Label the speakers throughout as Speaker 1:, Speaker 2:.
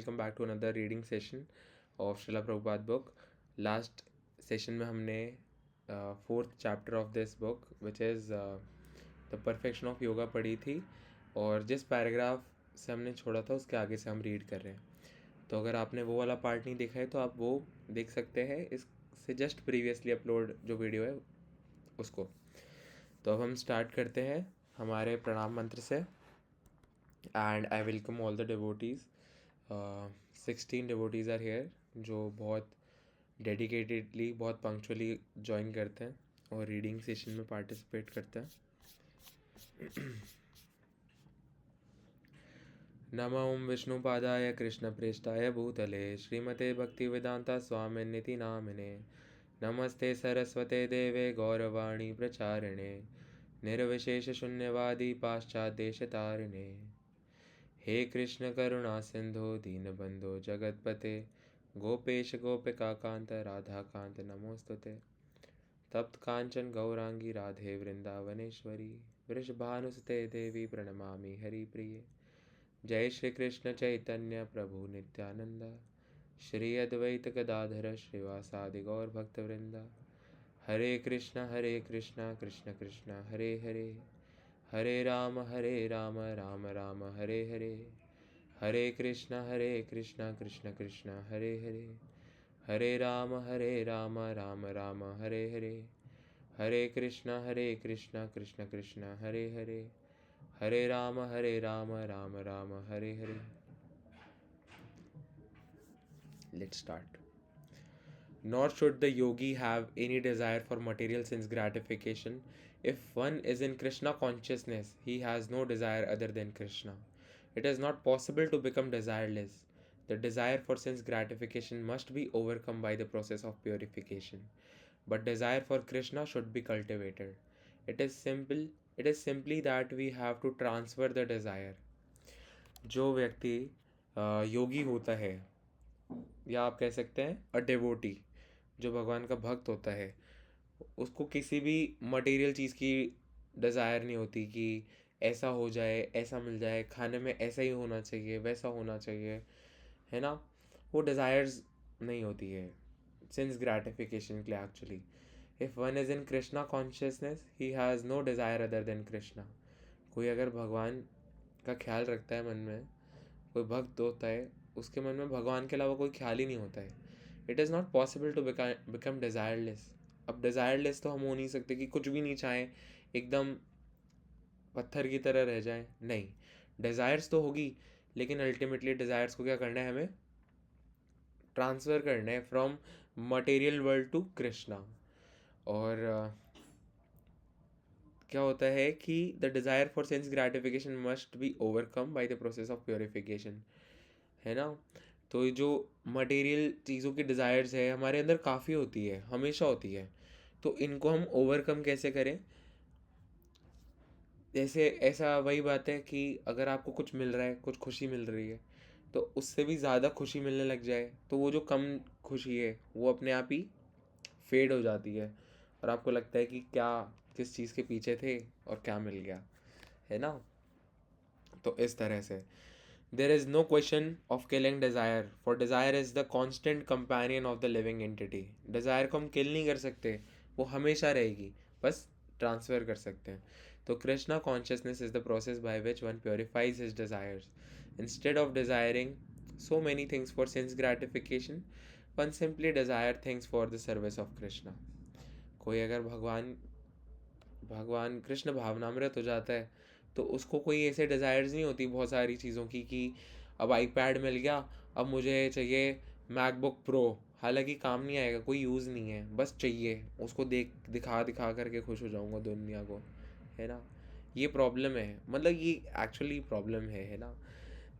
Speaker 1: Welcome back to another reading session of Srila Prabhupada book. Last session में हमने fourth chapter of this book which is the perfection of yoga पढ़ी थी, और जिस paragraph से हमने छोड़ा था उसके आगे से हम रीड कर रहे हैं. तो अगर आपने वो वाला पार्ट नहीं देखा है तो आप वो देख सकते हैं इससे जस्ट प्रीवियसली अपलोड जो वीडियो है उसको. तो अब हम स्टार्ट करते हैं हमारे प्रणाम मंत्र से. And I welcome all the devotees. 16 devotees are here जो बहुत डेडिकेटेडली, बहुत पंक्चुअली ज्वाइन करते हैं और रीडिंग सेशन में पार्टिसिपेट करते हैं. नमो ओम विष्णुपादाय कृष्णप्रेष्ठाय भूतले श्रीमते भक्तिवेदांता स्वामिनिति नामिने. नमस्ते सरस्वते देवे गौरवाणी प्रचारिणे निर्विशेष शून्यवादी पाश्चादेशतारिणे. हे कृष्ण करुणा सिंधु दीनबंधो जगतपते गोपेश गोपिका कांत राधा कांत नमोस्तुते. तप्त कांचन गौरांगी राधे वृंदावनेश्वरी वृषभानुसुते देवी प्रणमामि हरिप्रिये. जय श्री कृष्ण चैतन्य प्रभु नित्यानंद श्री अद्वैत गदाधर श्रीवासादि गौर भक्तवृंदा. हरे कृष्ण कृष्ण कृष्ण हरे हरे हरे राम राम राम हरे हरे. हरे कृष्ण कृष्ण कृष्ण हरे हरे हरे राम राम राम हरे हरे. हरे कृष्ण कृष्ण कृष्ण हरे हरे हरे राम राम राम हरे हरे. Let's start. Nor should the yogi have any desire for material sense gratification. If one is in Krishna consciousness, he has no desire other than Krishna. It is not possible to become desireless. The desire for sense gratification must be overcome by the process of purification. But desire for Krishna should be cultivated. It is simply that we have to transfer the desire. जो व्यक्ति योगी होता है, या आप कह सकते हैं a devotee, जो भगवान का भक्त होता है, उसको किसी भी मटेरियल चीज़ की डिज़ायर नहीं होती कि ऐसा हो जाए, ऐसा मिल जाए, खाने में ऐसा ही होना चाहिए, वैसा होना चाहिए, है ना. वो डिज़ायर्स नहीं होती है सेंस ग्रेटिफिकेशन के लिए. Actually if one is in Krishna consciousness he has no desire other than Krishna. कोई अगर भगवान का ख्याल रखता है मन में, कोई भक्त होता है, उसके मन में भगवान के अलावा कोई ख्याल ही नहीं होता है. It is not possible to become desireless. अब डिज़ायरलेस तो हम हो नहीं सकते कि कुछ भी नहीं चाहें, एकदम पत्थर की तरह रह जाएं. नहीं, डिज़ायर्स तो होगी, लेकिन अल्टीमेटली डिज़ायर्स को क्या करना है, हमें ट्रांसफ़र करना है from material world to Krishna. और क्या होता है कि the desire for sense gratification must be overcome by the process of purification, है ना. तो जो मटेरियल चीज़ों की डिज़ायर्स है हमारे अंदर काफ़ी होती है, हमेशा होती है. तो इनको हम ओवरकम कैसे करें. जैसे ऐसा वही बात है कि अगर आपको कुछ मिल रहा है, कुछ खुशी मिल रही है, तो उससे भी ज़्यादा खुशी मिलने लग जाए तो वो जो कम खुशी है वो अपने आप ही फेड हो जाती है, और आपको लगता है कि क्या किस चीज़ के पीछे थे और क्या मिल गया, है ना. तो इस तरह से there is no question of killing desire, for desire is the constant companion of the living entity. desire को हम किल नहीं कर सकते, वो हमेशा रहेगी, बस ट्रांसफ़र कर सकते हैं. तो Krishna consciousness is the process by which one purifiers his desires. Instead of desiring so many things for sense gratification, one simply desire things for the service of Krishna. कोई अगर भगवान कृष्ण भावनामृत हो जाता है तो उसको कोई ऐसे डिज़ायर्स नहीं होती बहुत सारी चीज़ों की कि अब आईपैड मिल गया, अब मुझे चाहिए मैकबुक प्रो. हालांकि काम नहीं आएगा, कोई यूज़ नहीं है, बस चाहिए उसको, दिखा करके खुश हो जाऊंगा दुनिया को, है ना. ये प्रॉब्लम है, मतलब ये एक्चुअली प्रॉब्लम है ना.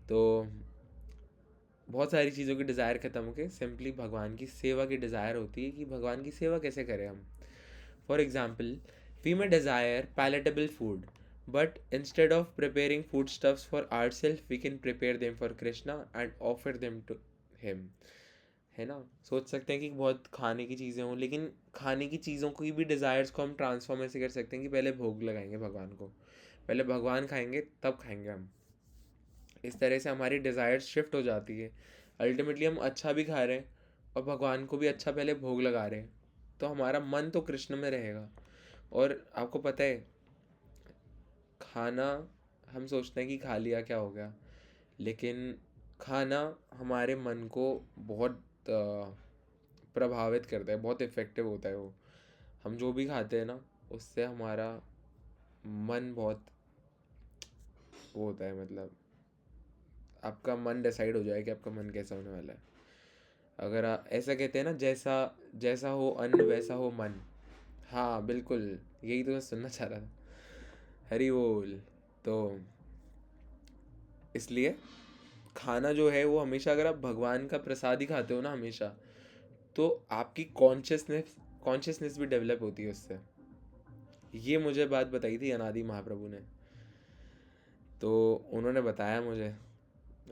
Speaker 1: तो बहुत सारी चीज़ों की डिज़ायर ख़त्म होकर सिंपली भगवान की सेवा की डिज़ायर होती है कि भगवान की सेवा कैसे करें हम. For example, we may desire palatable food, but instead of preparing foodstuffs for ourselves, we can prepare them for Krishna and offer them to him, है ना. सोच सकते हैं कि बहुत खाने की चीज़ें हों, लेकिन खाने की चीज़ों की भी डिज़ायर्स को हम ट्रांसफॉर्म ऐसे कर सकते हैं कि पहले भोग लगाएंगे भगवान को, पहले भगवान खाएंगे तब खाएंगे हम, इस तरह से हमारी डिज़ायर्स शिफ्ट हो जाती है। अल्टीमेटली हम अच्छा भी खा रहे हैं और भगवान को भी अच्छा पहले भोग लगा रहे हैं, तो हमारा मन तो कृष्ण में रहेगा। और आपको पता है, खाना, हम सोचते हैं कि खा लिया क्या हो गया, लेकिन खाना हमारे मन को बहुत प्रभावित करता है, बहुत इफ़ेक्टिव होता है वो। हम जो भी खाते हैं ना, उससे हमारा मन बहुत वो होता है, मतलब आपका मन डिसाइड हो जाए कि आपका मन कैसा होने वाला है। अगर आप ऐसा कहते हैं ना, जैसा जैसा हो अन्न वैसा हो मन। हाँ बिल्कुल, यही तो मैं सुनना चाह रहा था। हरी बोल। तो इसलिए खाना जो है वो हमेशा, अगर आप भगवान का प्रसाद ही खाते हो ना हमेशा, तो आपकी कॉन्शियसनेस भी डेवलप होती है उससे। ये मुझे बात बताई थी अनादि महाप्रभु ने। तो उन्होंने बताया मुझे,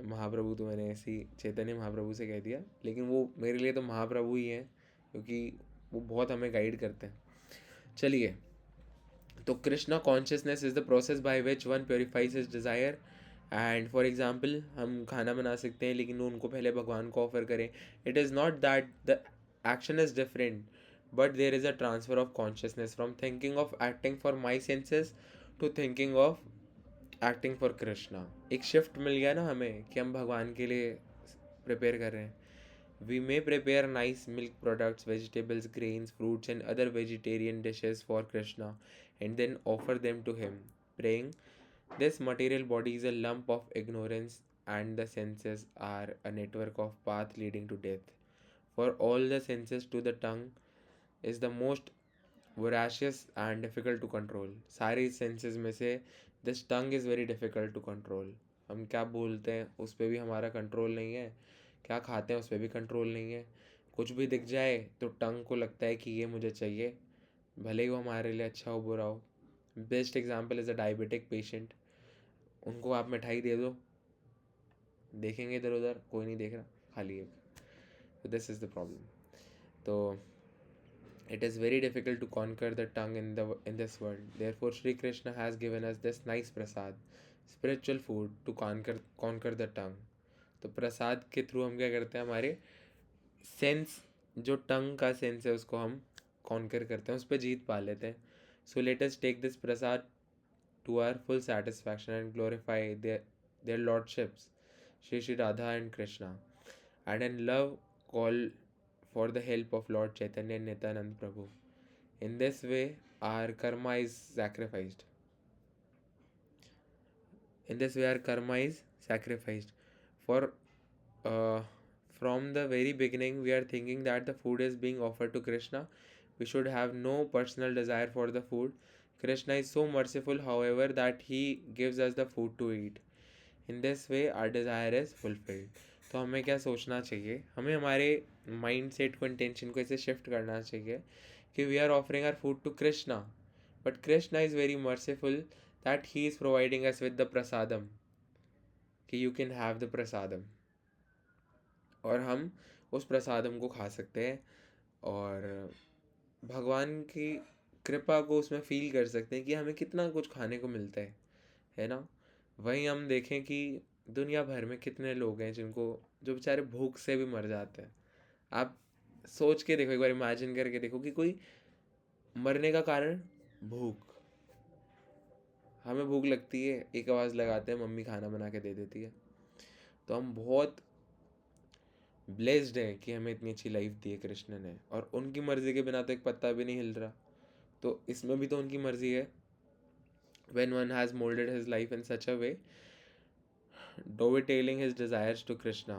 Speaker 1: महाप्रभु तो मैंने ऐसी चैतन्य महाप्रभु से कह दिया, लेकिन वो मेरे लिए तो महाप्रभु ही हैं, क्योंकि वो बहुत हमें गाइड करते हैं। चलिए, तो Krishna consciousness is the process by which one purifiers his desire. And for example, हम खाना बना सकते हैं लेकिन उनको पहले भगवान को ऑफर करें। It is not that the action is different, but there is a transfer of consciousness from thinking of acting for my senses to thinking of acting for Krishna. एक शिफ्ट मिल गया ना हमें कि हम भगवान के लिए प्रिपेयर कर रहे हैं। We may prepare nice milk products, vegetables, grains, fruits and other vegetarian dishes for Krishna and then offer them to him, praying. This material body is a lump of ignorance and the senses are a network of path leading to death. For all the senses to the tongue is the most voracious and difficult to control. सारी senses में से this tongue is very difficult to control. हम क्या बोलते हैं उस पर भी हमारा कंट्रोल नहीं है, क्या खाते हैं उस पर भी कंट्रोल नहीं है। कुछ भी दिख जाए तो टंग को लगता है कि ये मुझे चाहिए, भले ही वो हमारे लिए अच्छा हो बुरा हो। Best example is a diabetic patient. उनको आप मिठाई दे दो, देखेंगे इधर उधर, कोई नहीं देख रहा, खाली एक। तो दिस इज़ द प्रॉब्लम। तो it is very difficult to conquer the tongue in this world. Therefore, Sri Krishna has given us this nice prasad, spiritual food to conquer the tongue. तो प्रसाद के थ्रू हम क्या करते हैं, हमारे sense, जो टंग का सेंस है उसको हम कॉन्कर करते हैं, उस पर जीत पा लेते हैं। So let us take this prasad to our full satisfaction and glorify their lordships, Shri Shri Radha and Krishna, and in love call for the help of Lord Chaitanya and Nityanand Prabhu. In this way, our karma is sacrificed. In this way, our karma is sacrificed. For uh, from the very beginning, we are thinking that the food is being offered to Krishna. We should have no personal desire for the food. Krishna is so merciful, however, that he gives us the food to eat. In this way our desire is fulfilled. तो हमें क्या सोचना चाहिए, हमें हमारे mind set को, intention को ऐसे शिफ्ट करना चाहिए कि we are offering our food to Krishna, but Krishna is very merciful that he is providing us with the prasadam, कि you can have the prasadam, और हम उस प्रसादम को खा सकते हैं और भगवान की कृपा को उसमें फील कर सकते हैं कि हमें कितना कुछ खाने को मिलता है ना। वहीं हम देखें कि दुनिया भर में कितने लोग हैं जिनको, जो बेचारे भूख से भी मर जाते हैं। आप सोच के देखो, एक बार इमेजिन करके देखो कि कोई मरने का कारण भूख। हमें भूख लगती है, एक आवाज़ लगाते हैं, मम्मी खाना बना के दे देती है। तो हम बहुत ब्लेस्ड हैं कि हमें इतनी अच्छी लाइफ दी है कृष्ण ने, और उनकी मर्ज़ी के बिना तो एक पत्ता भी नहीं हिल रहा। तो इसमें भी तो उनकी मर्ज़ी है। when one has molded his life in such a way, dovetailing his desires to Krishna,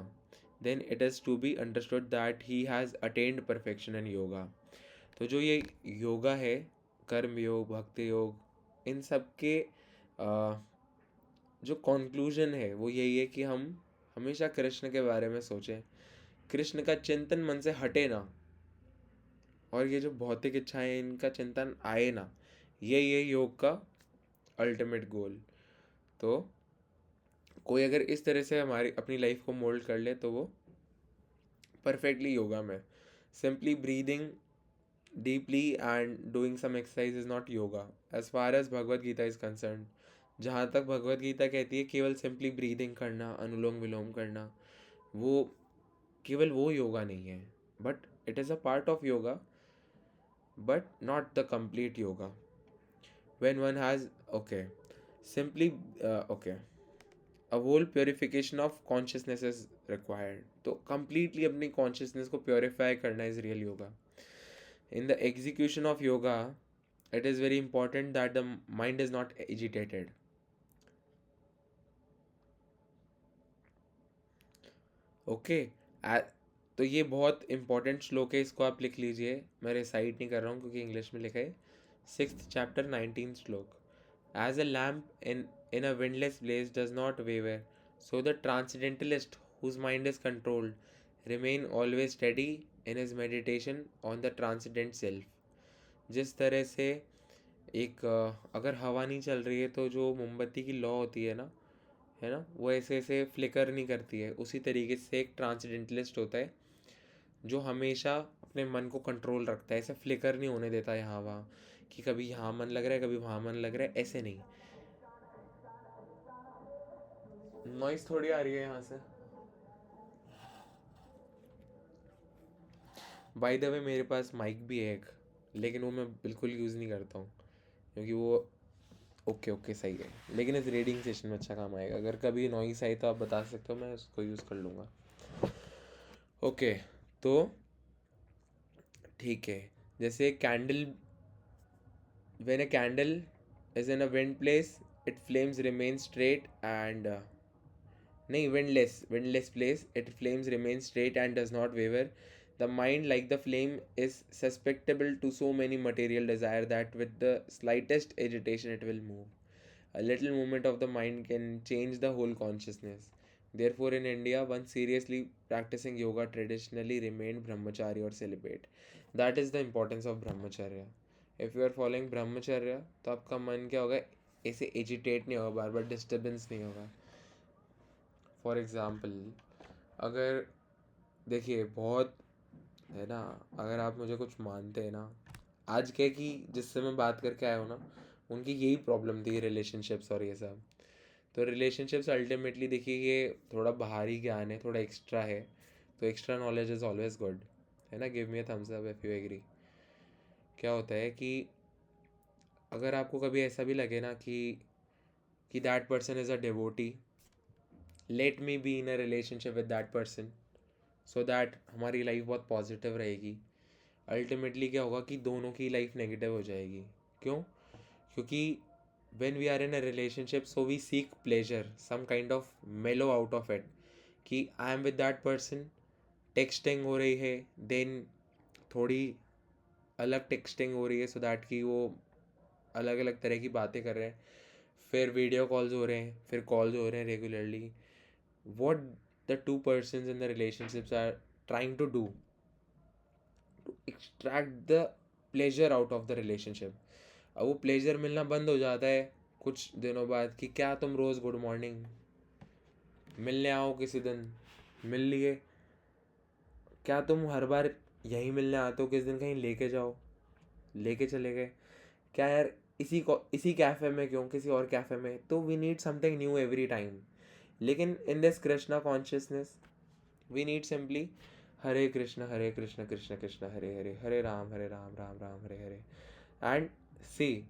Speaker 1: then it is to be understood that he has attained perfection in yoga. तो जो ये योगा है, कर्म योग, भक्ति योग, इन सब के जो कंक्लूजन है वो यही है कि हम हमेशा कृष्ण के बारे में सोचें, कृष्ण का चिंतन मन से हटे ना, और ये जो भौतिक इच्छाएं इनका चिंतन आए ना। ये योग का अल्टीमेट गोल। तो कोई अगर इस तरह से हमारी अपनी लाइफ को मोल्ड कर ले तो वो परफेक्टली योगा में। Simply breathing deeply and doing some exercise is not yoga. As far as Bhagavad Gita is concerned, जहाँ तक भगवत गीता कहती है केवल सिंपली ब्रीदिंग करना, अनुलोम विलोम करना, वो केवल वो योगा नहीं है, but it is a part of yoga, but not the complete yoga. When one has, okay, simply, okay, a whole purification of consciousness is required. तो completely अपनी consciousness को purify करना is real yoga. In the execution of yoga, it is very important that the mind is not agitated. Okay, तो ये बहुत important श्लोक है, इसको आप लिख लीजिए, मैं रिसाइट नहीं कर रहा हूँ क्योंकि इंग्लिश में लिखा है। 6th chapter 19th श्लोक। As a lamp in a windless place does not waver, so the transcendentalist whose mind is controlled remain always steady in his meditation on the transcendent self. जिस तरह से एक अगर हवा नहीं चल रही है तो जो मोमबत्ती की लौ होती है ना, वो ऐसे ऐसे फ्लिकर नहीं करती है, उसी तरीके से एक ट्रांसडेंटलिस्ट होता है जो हमेशा अपने मन को कंट्रोल रखता है, ऐसे फ्लिकर नहीं होने देता यहाँ वहाँ कि कभी यहाँ मन लग रहा है कभी वहाँ मन लग रहा है, ऐसे नहीं। नॉइस थोड़ी आ रही है यहाँ से। बाय द वे मेरे पास माइक भी है एक, लेकिन वो मैं बिल्कुल यूज़ नहीं करता हूँ क्योंकि वो ओके ओके सही है, लेकिन इस रीडिंग सेशन में अच्छा काम आएगा। अगर कभी नॉइस आई तो आप बता सकते हो, मैं उसको यूज़ कर लूँगा। ओके, तो ठीक है, जैसे candle, when a candle is in a wind place, its flames remain straight and नहीं, windless place, its flames remain straight and does not waver. The mind, like the flame, is susceptible to so many material desire that with the slightest agitation it will move. A little movement of the mind can change the whole consciousness. Therefore, in India, one seriously practicing yoga traditionally remained brahmachari or celibate. That is the importance of brahmacharya. If you are following brahmacharya, तो आपका मन क्या होगा, ऐसे agitate नहीं होगा, बार बार disturbance नहीं होगा। फॉर एग्ज़ाम्पल, अगर देखिए बहुत है ना, अगर आप मुझे कुछ मानते हैं ना, आज के कि जिससे मैं बात करके आया हूँ ना, उनकी यही प्रॉब्लम थी, रिलेशनशिप्स और ये सब। तो रिलेशनशिप्स अल्टीमेटली देखिए ये थोड़ा बाहरी ज्ञान है, थोड़ा एक्स्ट्रा है, तो extra knowledge is always good, है ना। Give me a thumbs up if you agree. क्या होता है कि अगर आपको कभी ऐसा भी लगे ना कि that person is a devotee, let me be in a relationship with that person so that हमारी लाइफ बहुत पॉजिटिव रहेगी। अल्टीमेटली क्या होगा कि दोनों की लाइफ नेगेटिव हो जाएगी। क्यों? क्योंकि when we are in a relationship, so we seek pleasure, some kind of mellow out of it, कि I am with that person, texting हो रही है, देन थोड़ी अलग टेक्सटिंग हो रही है सो दैट कि वो अलग अलग तरह की बातें कर रहे हैं, फिर वीडियो कॉल्स हो रहे हैं, फिर कॉल्स हो रहे हैं regularly. what the two persons in the relationships are trying to do to extract the pleasure out of the relationship। अब वो प्लेजर मिलना बंद हो जाता है कुछ दिनों बाद कि क्या तुम रोज़ गुड मॉर्निंग मिलने आओ, किसी दिन मिल लिए, क्या तुम हर बार यहीं मिलने आते हो, किस दिन कहीं लेके जाओ, लेके चले गए, क्या यार इसी कैफ़े में क्यों, किसी और कैफ़े में। तो we need something new every time. लेकिन in this Krishna consciousness we need simply Hare Krishna Krishna Krishna Hare Hare, Hare Rama Rama Rama Hare Hare. And see,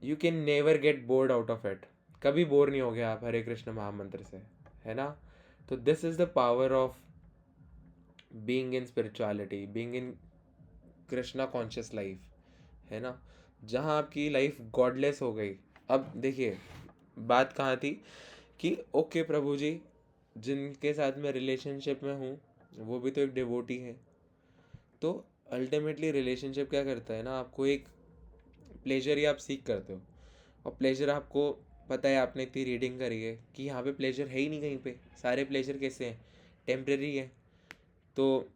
Speaker 1: you can never get bored out of it. कभी बोर नहीं हो गया आप हरे कृष्ण महामंत्र से, है ना। तो this is the power of being in spirituality, being in Krishna conscious life, है ना, जहाँ आपकी लाइफ गॉडलेस हो गई। अब देखिए बात कहाँ थी कि ओके प्रभु जी, जिनके साथ मैं रिलेशनशिप में हूँ वो भी तो एक डिवोटी है। तो अल्टीमेटली रिलेशनशिप क्या करता है ना, आपको एक प्लेजर ही आप सीख करते हो, और प्लेजर आपको पता है, आपने इतनी रीडिंग करी है कि यहाँ पे प्लेजर है ही नहीं कहीं पे, सारे प्लेजर कैसे हैं, टेम्प्रेरी है। तो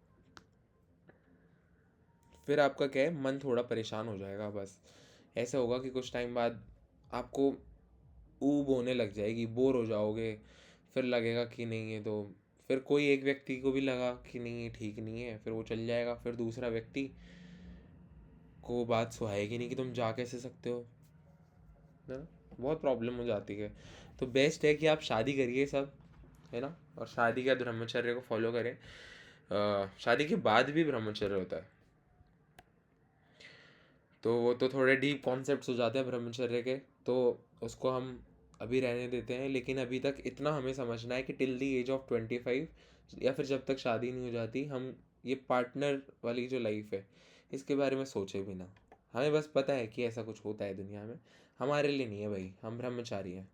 Speaker 1: फिर आपका क्या है, मन थोड़ा परेशान हो जाएगा, बस ऐसा होगा कि कुछ टाइम बाद आपको ऊब होने लग जाएगी, बोर हो जाओगे, फिर लगेगा कि नहीं है, तो फिर कोई एक व्यक्ति को भी लगा कि नहीं ये ठीक नहीं है, फिर वो चल जाएगा, फिर दूसरा व्यक्ति को बात सुहाएगी नहीं कि तुम जा कैसे सकते हो ना। बहुत प्रॉब्लम हो जाती है। तो बेस्ट है कि आप शादी करिए सब, है ना, और शादी का ब्रह्मचर्य को फॉलो करें। शादी के बाद भी ब्रह्मचर्य होता है, तो वो तो थोड़े डीप कॉन्सेप्ट्स हो जाते हैं ब्रह्मचर्य के, तो उसको हम अभी रहने देते हैं। लेकिन अभी तक इतना हमें समझना है कि टिल द एज ऑफ 25, या फिर जब तक शादी नहीं हो जाती, हम ये पार्टनर वाली जो लाइफ है इसके बारे में सोचे भी ना। हमें बस पता है कि ऐसा कुछ होता है दुनिया में, हमारे लिए नहीं है भाई, हम ब्रह्मचारी हैं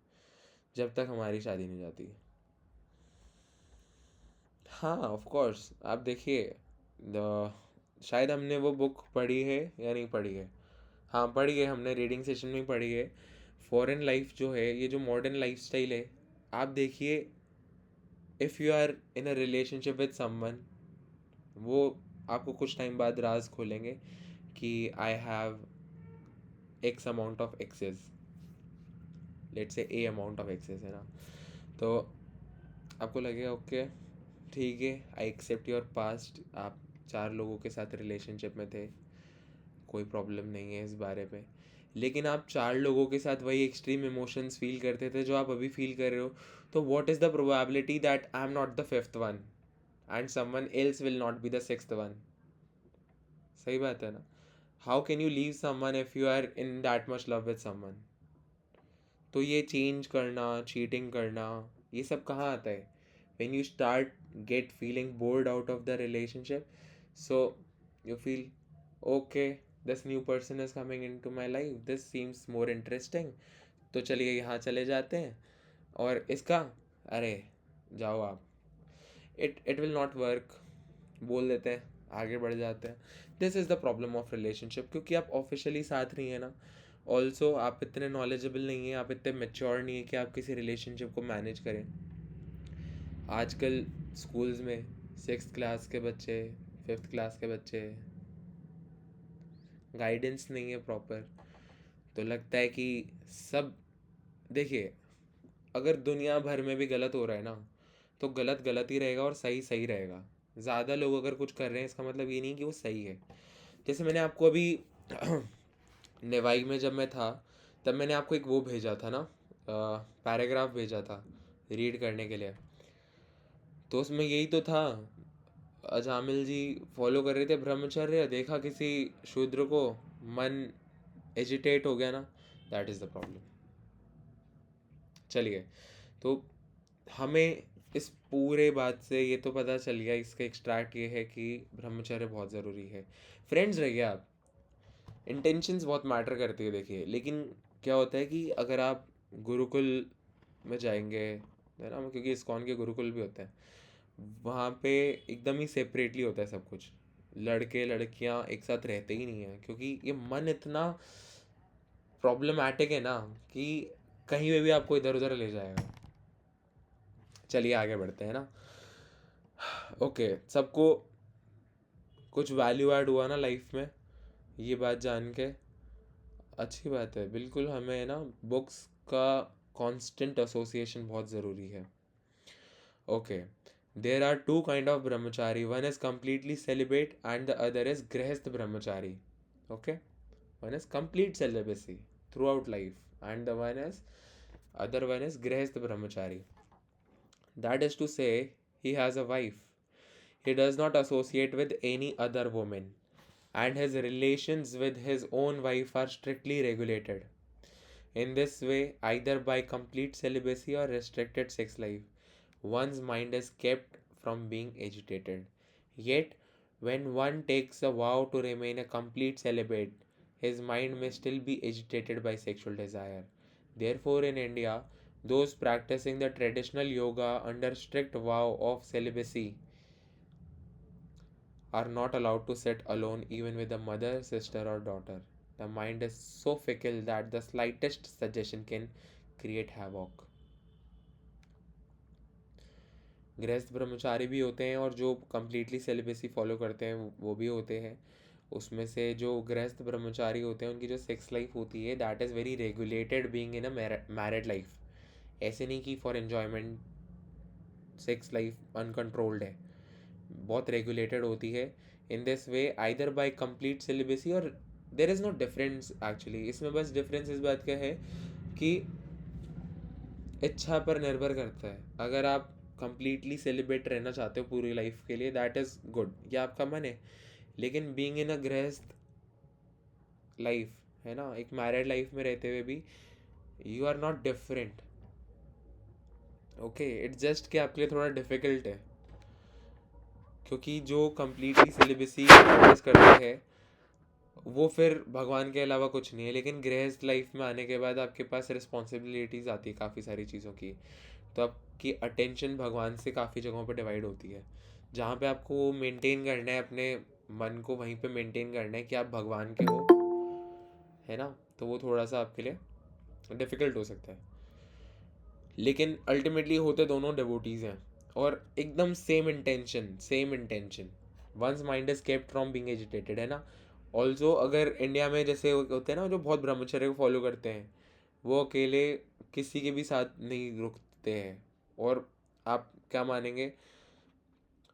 Speaker 1: जब तक हमारी शादी नहीं हो जाती। हाँ ऑफ कोर्स, आप देखिए, द शायद हमने वो बुक पढ़ी है या नहीं पढ़ी है, हाँ पढ़ी है, हमने रीडिंग सेशन में पढ़ी है। फॉरेन लाइफ जो है, ये जो मॉडर्न लाइफ स्टाइल है, आप देखिए, if you are in a relationship with someone, वो आपको कुछ टाइम बाद राज खोलेंगे कि I have X amount of access, let's say a amount of access, है ना। तो आपको लगेगा ओके ठीक है, आई एक्सेप्ट योर पास्ट, आप 4 लोगों के साथ रिलेशनशिप में थे, कोई प्रॉब्लम नहीं है इस बारे में। लेकिन आप 4 लोगों के साथ वही एक्सट्रीम इमोशंस फील करते थे जो आप अभी फील कर रहे हो, तो what is the probability that I am not the fifth one and someone else will not be the sixth one? सही बात है ना। How can you leave someone if you are in that much love with someone? तो ये change करना, cheating करना, ये सब कहाँ आता है? when you start get feeling bored out of the relationship, so you feel okay, this new person is coming into my life, this seems more interesting, तो चलिए यहाँ चले जाते हैं। और इसका, अरे जाओ आप, इट विल नॉट वर्क, बोल देते हैं, आगे बढ़ जाते हैं। This is the problem of relationship, क्योंकि आप ऑफिशियली साथ नहीं है ना। ऑल्सो आप इतने नॉलेजेबल नहीं है, आप इतने मेच्योर नहीं है कि आप किसी रिलेशनशिप को मैनेज करें। आजकल स्कूल्स में 6th क्लास के बच्चे, 5th क्लास के बच्चे, गाइडेंस नहीं है प्रॉपर, तो लगता है कि सब, देखिए, अगर दुनिया भर में भी गलत हो रहा है ना, तो गलत गलत ही रहेगा और सही सही रहेगा। ज़्यादा लोग अगर कुछ कर रहे हैं इसका मतलब ये नहीं कि वो सही है। जैसे मैंने आपको अभी नेवाई में जब मैं था, तब मैंने आपको एक वो भेजा था ना, पैराग्राफ भेजा था रीड करने के लिए, तो उसमें यही तो था। अजामिल जी फॉलो कर रहे थे ब्रह्मचर्य, देखा किसी शूद्र को, मन एजिटेट हो गया ना, दैट इज़ द प्रॉब्लम। चलिए, तो हमें इस पूरे बात से ये तो पता चल गया, इसका एक्सट्रैक्ट ये है कि ब्रह्मचर्य बहुत ज़रूरी है। फ्रेंड्स रहिए आप, इंटेंशंस बहुत मैटर करती है देखिए। लेकिन क्या होता है कि अगर आप गुरुकुल में जाएंगे, है ना, क्योंकि इस्कॉन के गुरुकुल भी होते हैं, वहाँ पे एकदम ही सेपरेटली होता है सब कुछ, लड़के लड़कियाँ एक साथ रहते ही नहीं हैं, क्योंकि ये मन इतना प्रॉब्लमैटिक है ना कि कहीं पे भी आपको इधर उधर ले जाएगा। चलिए आगे बढ़ते हैं ना। ओके, सबको कुछ वैल्यू ऐड हुआ ना लाइफ में, ये बात जान के अच्छी बात है। बिल्कुल, हमें ना बुक्स का कांस्टेंट एसोसिएशन बहुत ज़रूरी है। Okay, there are two kind of brahmachari, one is completely celibate and the other is grihastha brahmachari. Okay, one is complete celibacy throughout life and the one is other one is grihasth brahmachari. That is to say, he has a wife, he does not associate with any other woman, and his relations with his own wife are strictly regulated. In this way, either by complete celibacy or restricted sex life, one's mind is kept from being agitated. Yet, when one takes a vow to remain a complete celibate, his mind may still be agitated by sexual desire. Therefore, in India, those practicing the traditional yoga under strict vow of celibacy are not allowed to sit alone even with a mother, sister, or daughter. The mind is so fickle that the slightest suggestion can create havoc. गृहस्थ ब्रह्मचारी भी होते हैं और जो completely celibacy follow करते हैं वो भी होते हैं। उसमें से जो गृहस्थ ब्रह्मचारी होते हैं उनकी जो सेक्स लाइफ होती है that is very regulated being in a married life. ऐसे नहीं कि for enjoyment sex life uncontrolled है, बहुत रेगुलेटेड होती है। In this way either by complete celibacy और there is no difference actually, इसमें बस डिफरेंस इस बात का है आपकी इच्छा पर निर्भर करता है। अगर आप कंप्लीटली सेलिब्रेट रहना चाहते हो पूरी लाइफ के लिए, दैट इज़ गुड, ये आपका मन है। लेकिन बीइंग इन अ गृहस्थ लाइफ, है ना, एक मैरिड लाइफ में रहते हुए भी you are not different. Okay, it's just कि आपके लिए थोड़ा डिफिकल्ट है, क्योंकि जो कंप्लीटली सेलिबेसी प्रैक्टिस करते हैं वो फिर भगवान के अलावा कुछ नहीं है। लेकिन गृहस्थ लाइफ में आने के बाद आपके पास रिस्पॉन्सिबिलिटीज़ आती है काफ़ी सारी चीज़ों की, तो आपकी अटेंशन भगवान से काफ़ी जगहों पर डिवाइड होती है। जहाँ पे आपको मेंटेन करना है अपने मन को, वहीं पे मेंटेन करना है कि आप भगवान के हो, है ना, तो वो थोड़ा सा आपके लिए डिफ़िकल्ट हो सकता है। लेकिन अल्टीमेटली होते दोनों डिवोटीज़ हैं, और एकदम same intention once mind is kept from being agitated, है ना। ऑल्सो अगर इंडिया में जैसे होते हैं ना जो बहुत ब्रह्मचर्य को फॉलो करते हैं, वो अकेले किसी के भी साथ नहीं रुकते हैं। और आप क्या मानेंगे,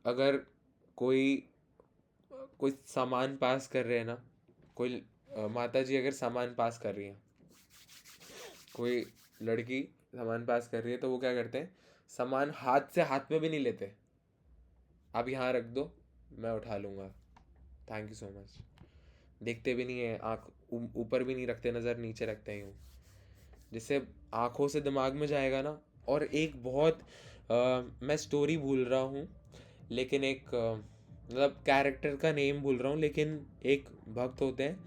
Speaker 1: अगर कोई कोई सामान पास कर रहे हैं ना, कोई माता जी अगर सामान पास कर रही हैं, कोई लड़की सामान पास कर रही है, तो वो क्या करते हैं, सामान हाथ से हाथ में भी नहीं लेते। आप यहाँ रख दो, मैं उठा लूँगा, थैंक यू सो मच। देखते भी नहीं है, आँख ऊपर भी नहीं रखते, नज़र नीचे रखते हैं यूँ, जिससे आँखों से दिमाग में जाएगा ना। और एक बहुत मैं स्टोरी भूल रहा हूँ, लेकिन एक मतलब कैरेक्टर का नेम भूल रहा हूँ, लेकिन एक भक्त होते हैं,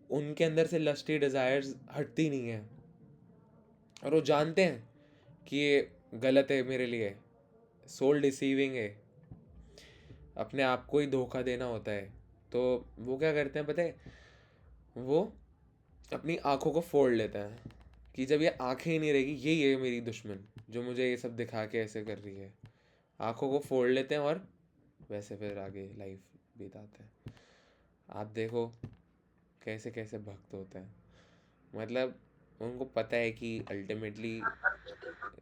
Speaker 1: उनके अंदर से लस्टी डिज़ायर्स हटती नहीं है, और वो जानते हैं कि ये गलत है मेरे लिए, सोल डिसीविंग है, अपने आप को ही धोखा देना होता है। तो वो क्या करते हैं पता है, वो अपनी आँखों को फोड़ लेते हैं कि जब ये आँखें ही नहीं रहेगी, यही है मेरी दुश्मन जो मुझे ये सब दिखा के ऐसे कर रही है। आँखों को फोड़ लेते हैं और वैसे फिर आगे लाइफ बिताते हैं। आप देखो कैसे कैसे भक्त होते हैं, मतलब उनको पता है कि अल्टीमेटली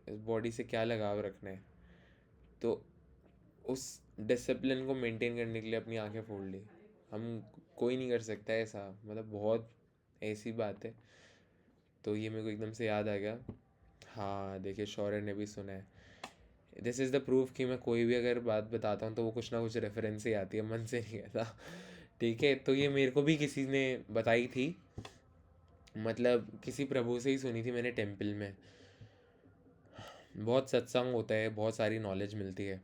Speaker 1: इस बॉडी से क्या लगाव रखना है, तो उस डिसिप्लिन को मेंटेन करने के लिए अपनी आंखें फोड़ ली। हम कोई नहीं कर सकता ऐसा, मतलब बहुत ऐसी बात है। तो ये मेरे को एकदम से याद आ गया। हाँ देखिए, शौर्य ने भी सुना है। दिस इज़ द प्रूफ कि मैं कोई भी अगर बात बताता हूँ तो वो कुछ ना कुछ रेफरेंस ही आती है, मन से नहीं कहता। ठीक है, तो ये मेरे को भी किसी ने बताई थी, मतलब किसी प्रभु से ही सुनी थी मैंने टेम्पल में। बहुत सत्संग होता है, बहुत सारी नॉलेज मिलती है।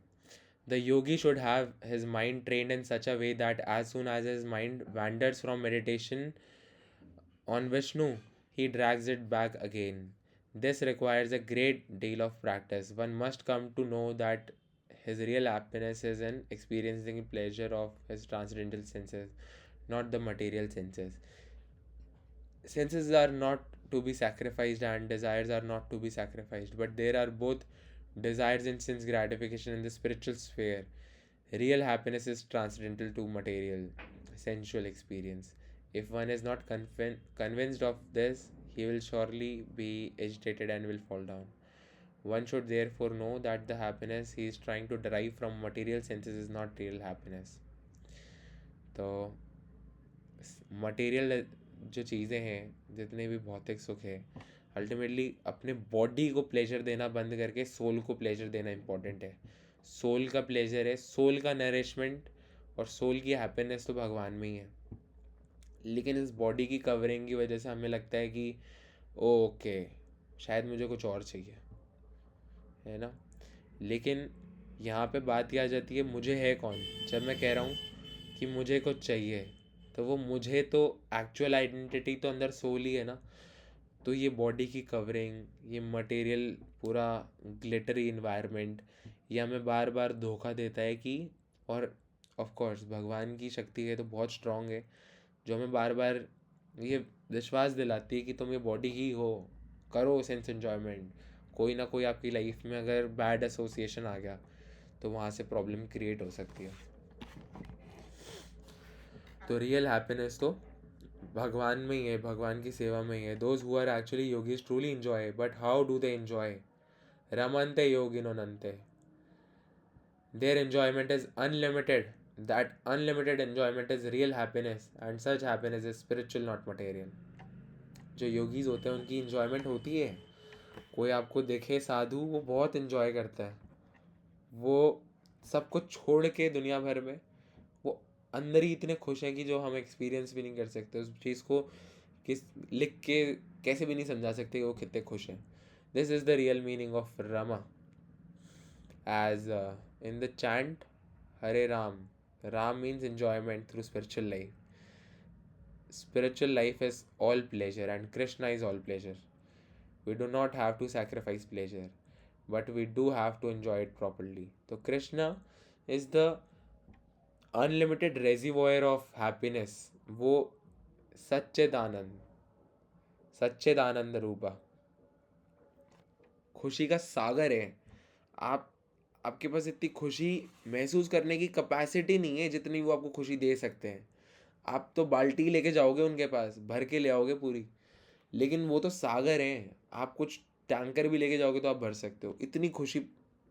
Speaker 1: The yogi should have his mind trained in such a way that as soon as his mind wanders from meditation on Vishnu, he drags it back again. This requires a great deal of practice. One must come to know that his real happiness is in experiencing pleasure of his transcendental senses, not the material senses. Senses are not to be sacrificed and desires are not to be sacrificed, but there are both desires and sense gratification in the spiritual sphere. Real happiness is transcendental to material, sensual experience. If one is not convinced of this, he will surely be agitated and will fall down. One should therefore know that the happiness he is trying to derive from material senses is not real happiness. तो material जो चीज़ें हैं, जितने भी भौतिक सुख है, ultimately अपने बॉडी को प्लेजर देना बंद करके सोल को प्लेजर देना इम्पोर्टेंट है। सोल का प्लेजर है, सोल का नरिशमेंट और सोल की हैप्पीनेस तो भगवान में ही है। लेकिन इस बॉडी की कवरिंग की वजह से हमें लगता है कि ओके, शायद मुझे कुछ और चाहिए, है ना। लेकिन यहाँ पे बात यह आ जाती है, मुझे है कौन। जब मैं कह रहा हूँ कि मुझे कुछ चाहिए, तो वो मुझे तो एक्चुअल आइडेंटिटी तो अंदर सोल ही है ना। तो ये बॉडी की कवरिंग, ये मटेरियल पूरा ग्लिटरी इन्वायरमेंट, ये हमें बार बार धोखा देता है कि, और ऑफ कोर्स भगवान की शक्ति है तो बहुत स्ट्रांग है, जो हमें बार बार ये विश्वास दिलाती है कि तुम ये बॉडी ही हो, करो सेंस एन्जॉयमेंट। कोई ना कोई आपकी लाइफ में अगर बैड एसोसिएशन आ गया तो वहाँ से प्रॉब्लम क्रिएट हो सकती है। तो रियल हैप्पीनेस तो भगवान में ही है, भगवान की सेवा में ही है। Those who are actually yogis truly enjoy, but how do they enjoy? रमनते योगिनो नंते, there enjoyment is unlimited. That unlimited enjoyment is real happiness, and such happiness is spiritual, not material. जो योगीज होते हैं उनकी इन्जॉयमेंट होती है। कोई आपको देखे साधु, वो बहुत इन्जॉय करता है, वो सब कुछ छोड़ के दुनिया भर में वो अंदर ही इतने खुश हैं कि जो हम एक्सपीरियंस भी नहीं कर सकते उस चीज़ को, किस लिख के कैसे भी नहीं समझा सकते कि वो कितने खुश हैं। This is the real meaning of Rama. As in the chant Hare Ram, Ram means enjoyment through spiritual life. Spiritual life is all pleasure and Krishna is all pleasure. We do not have to sacrifice pleasure, but we do have to enjoy it properly. So Krishna is the unlimited reservoir of happiness. वो सच्चिदानंद, सच्चिदानंद रूपा, खुशी का सागर है। आप आपके पास इतनी खुशी महसूस करने की कैपेसिटी नहीं है जितनी वो आपको खुशी दे सकते हैं। आप तो बाल्टी लेके जाओगे उनके पास, भर के ले आओगे पूरी, लेकिन वो तो सागर हैं। आप कुछ टैंकर भी लेके जाओगे तो आप भर सकते हो, इतनी खुशी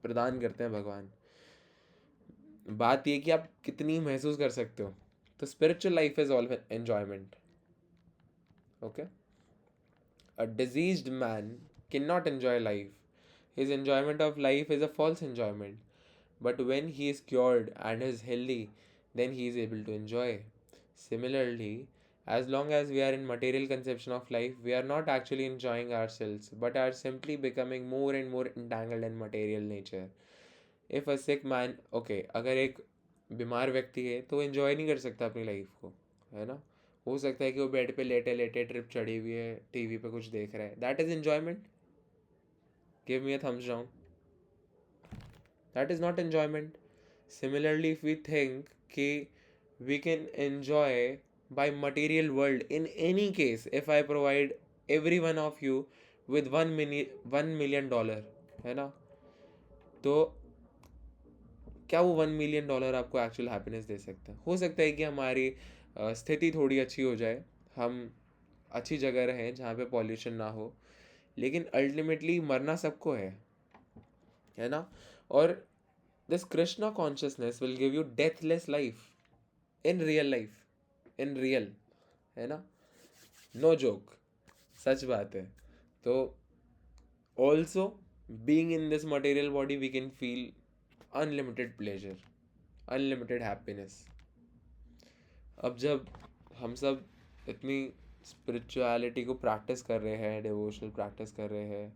Speaker 1: प्रदान करते हैं भगवान। बात ये कि आप कितनी महसूस कर सकते हो। तो spiritual life is all enjoyment. Okay, a diseased man can not enjoy life. His enjoyment of life is a false enjoyment. But when he is cured and is healthy, then he is able to enjoy. Similarly, as long as we are in material conception of life, we are not actually enjoying ourselves, but are simply becoming more and more entangled in material nature. If a sick man, okay, अगर एक बीमार व्यक्ति है तो enjoy नहीं कर सकता अपनी लाइफ को, है ना। हो सकता है कि वो बेड पे लेटे लेटे ट्रिप चढ़ी हुई है, टीवी पे कुछ देख रहा है, that is enjoyment. Give me a thumbs down. That is not enjoyment. Similarly, if we think कि we can enjoy by material world, in any case, if I provide every one of you with $1 million, है ना, तो क्या वो $1 million आपको actual happiness दे सकता है? हो सकता है कि हमारी स्थिति थोड़ी अच्छी हो जाए, हम अच्छी जगह रहें जहाँ पे पॉल्यूशन ना हो, लेकिन अल्टीमेटली मरना सबको है ना। और this Krishna consciousness will give you deathless life in real life, in real, है ना, no joke, सच बात है। तो also being in this material body we can feel unlimited pleasure, unlimited happiness। अब जब हम सब इतनी स्पिरिचुअलिटी को प्रैक्टिस कर रहे हैं, डिवोशनल प्रैक्टिस कर रहे हैं,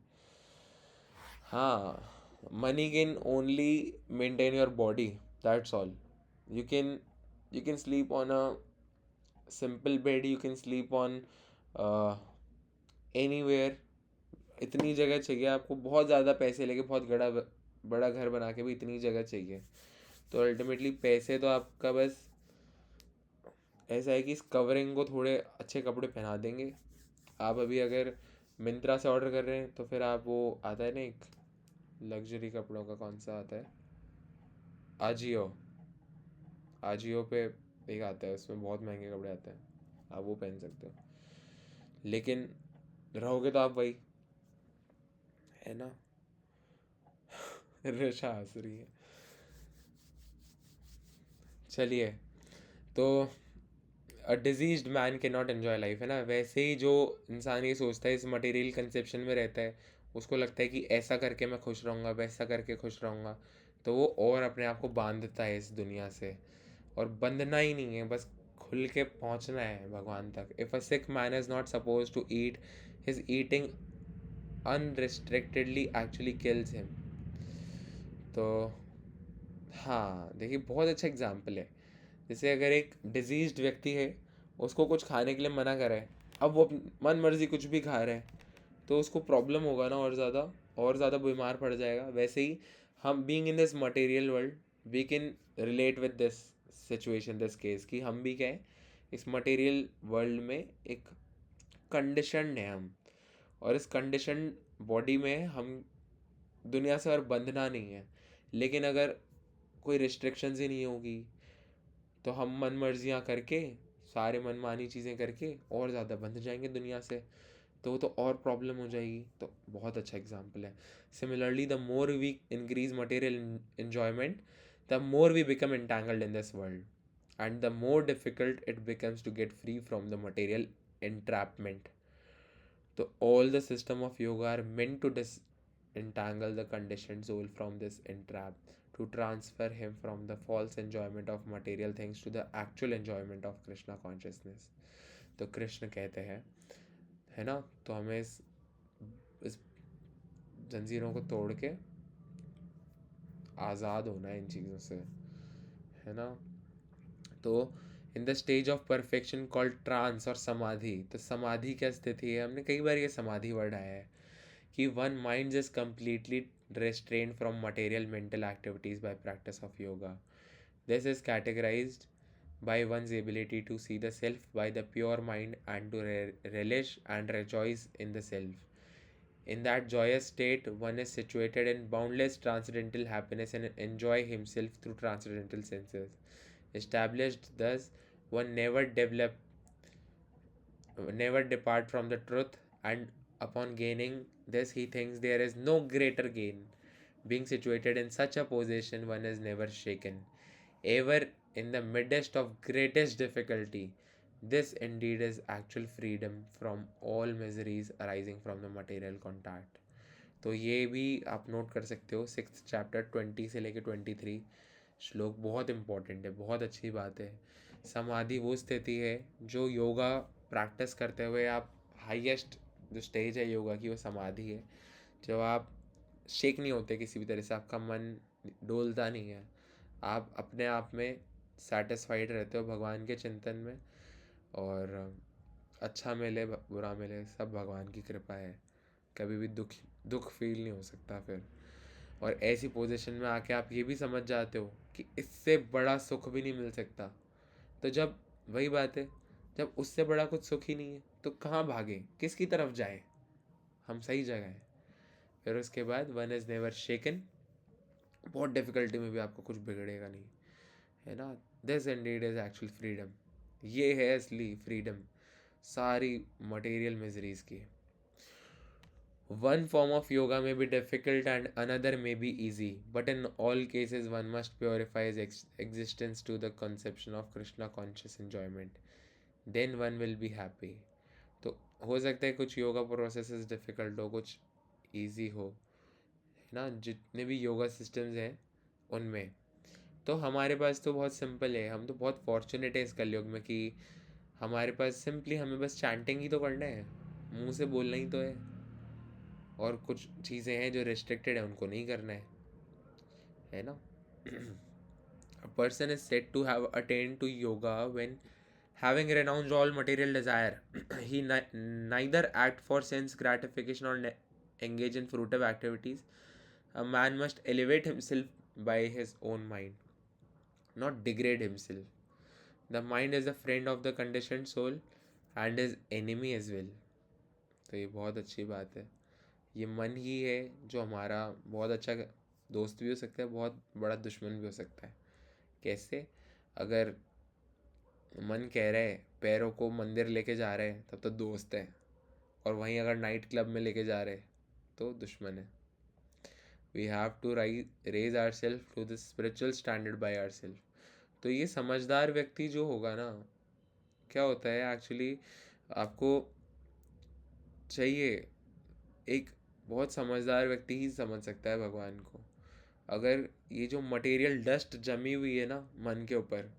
Speaker 1: हाँ, money can only maintain your body, that's all. you can you can sleep on a simple bed, you can sleep on uh, anywhere। इतनी जगह चाहिए आपको, बहुत ज़्यादा पैसे लेके बहुत बड़ा घर बना के भी इतनी जगह चाहिए। तो अल्टीमेटली पैसे तो आपका बस ऐसा है कि इस कवरिंग को थोड़े अच्छे कपड़े पहना देंगे। आप अभी अगर मिंत्रा से ऑर्डर कर रहे हैं तो फिर आप, वो आता है ना एक लग्जरी कपड़ों का, कौन सा आता है, आजियो, आजियो पे एक आता है, उसमें बहुत महंगे कपड़े आते हैं, आप वो पहन सकते हो, लेकिन रहोगे तो आप वही, है ना। रशा हंस रही है। चलिए, तो a diseased man can not enjoy life, है ना। वैसे ही जो इंसान ये सोचता है, इस मटेरियल कंसेप्शन में रहता है, उसको लगता है कि ऐसा करके मैं खुश रहूँगा, वैसा करके खुश रहूँगा, तो वो और अपने आप को बांधता है इस दुनिया से। और बंधना ही नहीं है, बस खुल के पहुंचना है भगवान तक। If a sick man is not suppose to eat, his eating unrestrictedly actually kills him. तो हाँ, देखिए बहुत अच्छा एग्जाम्पल है। जैसे अगर एक डिजीज्ड व्यक्ति है, उसको कुछ खाने के लिए मना करे, अब वो मन मर्जी कुछ भी खा रहा है, तो उसको प्रॉब्लम होगा ना, और ज़्यादा बीमार पड़ जाएगा। वैसे ही हम being in this material world, we can relate with this situation, this case, कि हम भी क्या है, इस मटेरियल वर्ल्ड में एक कंडीशन है हम, और इस कंडीशन बॉडी में हम दुनिया से और बंधना नहीं है। लेकिन अगर कोई रिस्ट्रिक्शंस ही नहीं होगी तो हम मन मर्जियाँ करके, सारे मनमानी चीज़ें करके और ज़्यादा बंध जाएंगे दुनिया से, तो वो तो और प्रॉब्लम हो जाएगी। तो बहुत अच्छा एग्जाम्पल है। Similarly, the more we increase material enjoyment, the more we become entangled in this world and the more difficult it becomes to get free from the material entrapment। तो all the system of yoga are meant to disentangle the conditioned soul from this entrap, to transfer him from the false enjoyment of material things to the actual enjoyment of Krishna consciousness. तो कृष्ण कहते हैं, है ना, तो हमें इस जंजीरों को तोड़ के आज़ाद होना है इन चीज़ों से, है ना। तो in the stage of perfection called trance और समाधि, तो समाधि क्या स्थिति है, हमने कई बार ये समाधि वर्ड आया है कि one mind is completely restrained from material mental activities by practice of yoga. This is categorized by one's ability to see the self by the pure mind and to relish and rejoice in the self. In that joyous state, one is situated in boundless transcendental happiness and enjoy himself through transcendental senses. Established thus, one never depart from the truth, and upon gaining this, he thinks there is no greater gain. Being situated in such a position, one is never shaken, ever in the midst of greatest difficulty. This indeed is actual freedom from all miseries arising from the material contact. तो ये भी आप note कर सकते हो, 6th chapter 20 से लेकर 23 श्लोक बहुत इंपॉर्टेंट है, बहुत अच्छी बात है। समाधि वो स्थिति है जो योगा प्रैक्टिस करते हुए आप हाईएस्ट जो स्टेज है योगा की वो समाधि है, जब आप शेक नहीं होते किसी भी तरह से, आपका मन डोलता नहीं है, आप अपने आप में सेटिस्फाइड रहते हो भगवान के चिंतन में, और अच्छा मिले बुरा मिले सब भगवान की कृपा है, कभी भी दुख फील नहीं हो सकता फिर। और ऐसी पोजीशन में आके आप ये भी समझ जाते हो कि इससे बड़ा सुख भी नहीं मिल सकता, तो जब वही बात है, जब उससे बड़ा कुछ सुख ही नहीं है तो कहाँ भागे, किसकी तरफ जाए, हम सही जगह हैं। फिर उसके बाद वन इज़ नेवर शेकन, बहुत डिफ़िकल्टी में भी आपको कुछ बिगड़ेगा नहीं, है ना। This Indeed is actual freedom, ये है असली फ्रीडम सारी मटेरियल मिजरीज की। One form of yoga may be difficult and another may be easy, but in all cases, one must purify his existence to the conception of Krishna conscious enjoyment. Then one will be happy. तो हो सकता है कुछ yoga processes difficult हो, कुछ easy हो, है ना। जितने भी योगा सिस्टम्स हैं उनमें तो हमारे पास तो बहुत सिंपल है, हम तो बहुत फॉर्चुनेट है इस कलयुग में कि हमारे पास सिंपली हमें बस चैंटिंग ही तो करना है, मुंह से बोलना ही तो है, और कुछ चीज़ें हैं जो रिस्ट्रिक्टेड है उनको नहीं करना है ना। A person is said to have attained to yoga when, having renounced all material desire, he neither act for sense gratification or engage in fruitive activities. A man must elevate himself by his own mind, not degrade himself. The mind is a friend of the conditioned soul and his enemy as well. तो ये बहुत अच्छी बात है, ये मन ही है जो हमारा बहुत अच्छा दोस्त भी हो सकता है, बहुत बड़ा दुश्मन भी हो सकता है। कैसे, अगर मन कह रहा है पैरों को मंदिर लेके जा रहे हैं तब तो दोस्त है, और वहीं अगर नाइट क्लब में लेके जा रहे हैं तो दुश्मन है। We have to raise our self to the spiritual standard by our self. तो ये समझदार व्यक्ति जो होगा ना, क्या होता है एक्चुअली, आपको चाहिए एक बहुत समझदार व्यक्ति ही समझ सकता है भगवान को। अगर ये जो मटेरियल डस्ट जमी हुई है ना मन के ऊपर,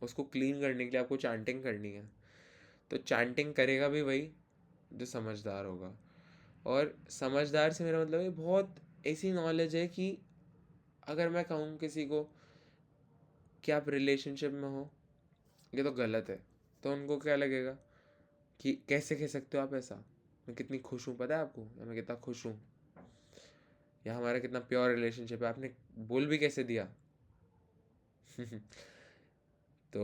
Speaker 1: उसको क्लीन करने के लिए आपको चैंटिंग करनी है, तो चैंटिंग करेगा भी वही जो समझदार होगा। और समझदार से मेरा मतलब है बहुत ऐसी नॉलेज है कि अगर मैं कहूँ किसी को कि आप रिलेशनशिप में हो, ये तो गलत है, तो उनको क्या लगेगा कि कैसे कह सकते हो आप ऐसा, मैं कितनी खुश हूँ पता है आपको, या मैं कितना खुश हूँ, या हमारा कितना प्योर रिलेशनशिप है, आपने बोल भी कैसे दिया। तो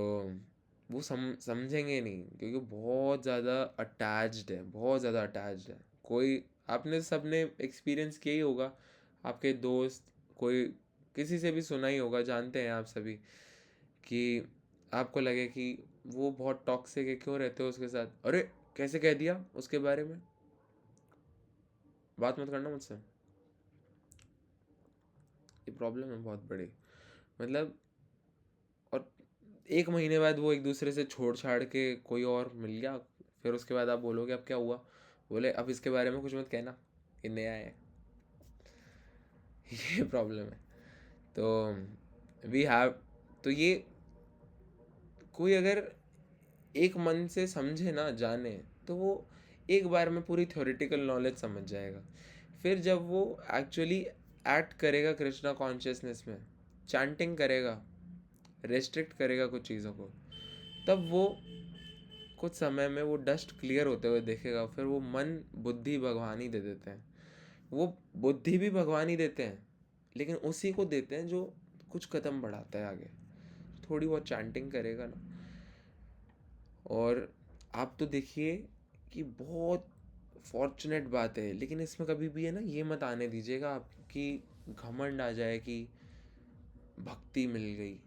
Speaker 1: वो समझेंगे नहीं, क्योंकि बहुत ज़्यादा अटैच्ड है, बहुत ज़्यादा अटैच्ड है। कोई आपने सबने एक्सपीरियंस किया ही होगा, आपके दोस्त कोई किसी से भी सुना ही होगा, जानते हैं आप सभी कि आपको लगे कि वो बहुत टॉक्सिक है, क्यों रहते हो उसके साथ, अरे कैसे कह दिया उसके बारे में, बात मत करना मुझसे, ये प्रॉब्लम है बहुत बड़ी। मतलब, और 1 महीने बाद वो एक दूसरे से छोड़ छाड़ के कोई और मिल गया, फिर उसके बाद आप बोलोगे अब क्या हुआ, बोले अब इसके बारे में कुछ मत कहना, ये नया है। ये प्रॉब्लम है। तो वी हैव, तो ये कोई अगर एक मन से समझे ना, जाने, तो वो एक बार में पूरी थ्योरेटिकल नॉलेज समझ जाएगा। फिर जब वो एक्चुअली एक्ट करेगा कृष्णा कॉन्शियसनेस में, चैंटिंग करेगा, रेस्ट्रिक्ट करेगा कुछ चीज़ों को, तब वो कुछ समय में वो डस्ट क्लियर होते हुए देखेगा। फिर वो मन बुद्धि भगवान ही दे देते हैं। वो बुद्धि भी भगवान ही देते हैं, लेकिन उसी को देते हैं जो कुछ कदम बढ़ाता है आगे। थोड़ी बहुत चैंटिंग करेगा ना, और आप तो देखिए कि बहुत फॉर्चुनेट बात है, लेकिन इसमें कभी भी है ना, ये मत आने दीजिएगा आपकी घमंड आ जाए कि भक्ति मिल गई।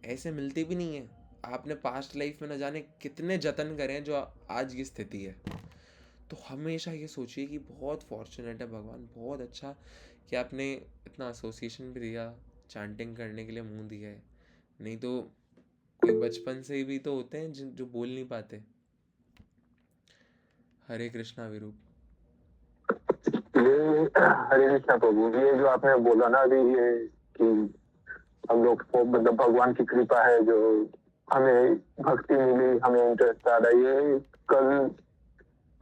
Speaker 1: ऐसे मिलती भी नहीं है। आपने पास्ट लाइफ में न जाने कितने जतन करे हैं जो आज की स्थिति है। तो हमेशा ये सोचिए कि बहुत फॉर्चुनेट है भगवान, बहुत अच्छा कि आपने इतना एसोसिएशन भी दिया, चैंटिंग करने के लिए मुंह दिया है। नहीं तो कोई बचपन से भी तो होते हैं जो बोल नहीं पाते। हरे कृष्णा विरूप।
Speaker 2: ये हरे कृष्णा प्रभु, ये जो आपने बोला ना अभी, ये कि हम लोग को मतलब भगवान की कृपा है जो हमें भक्ति मिली, हमें इंटरेस्ट आ रहा है। ये कल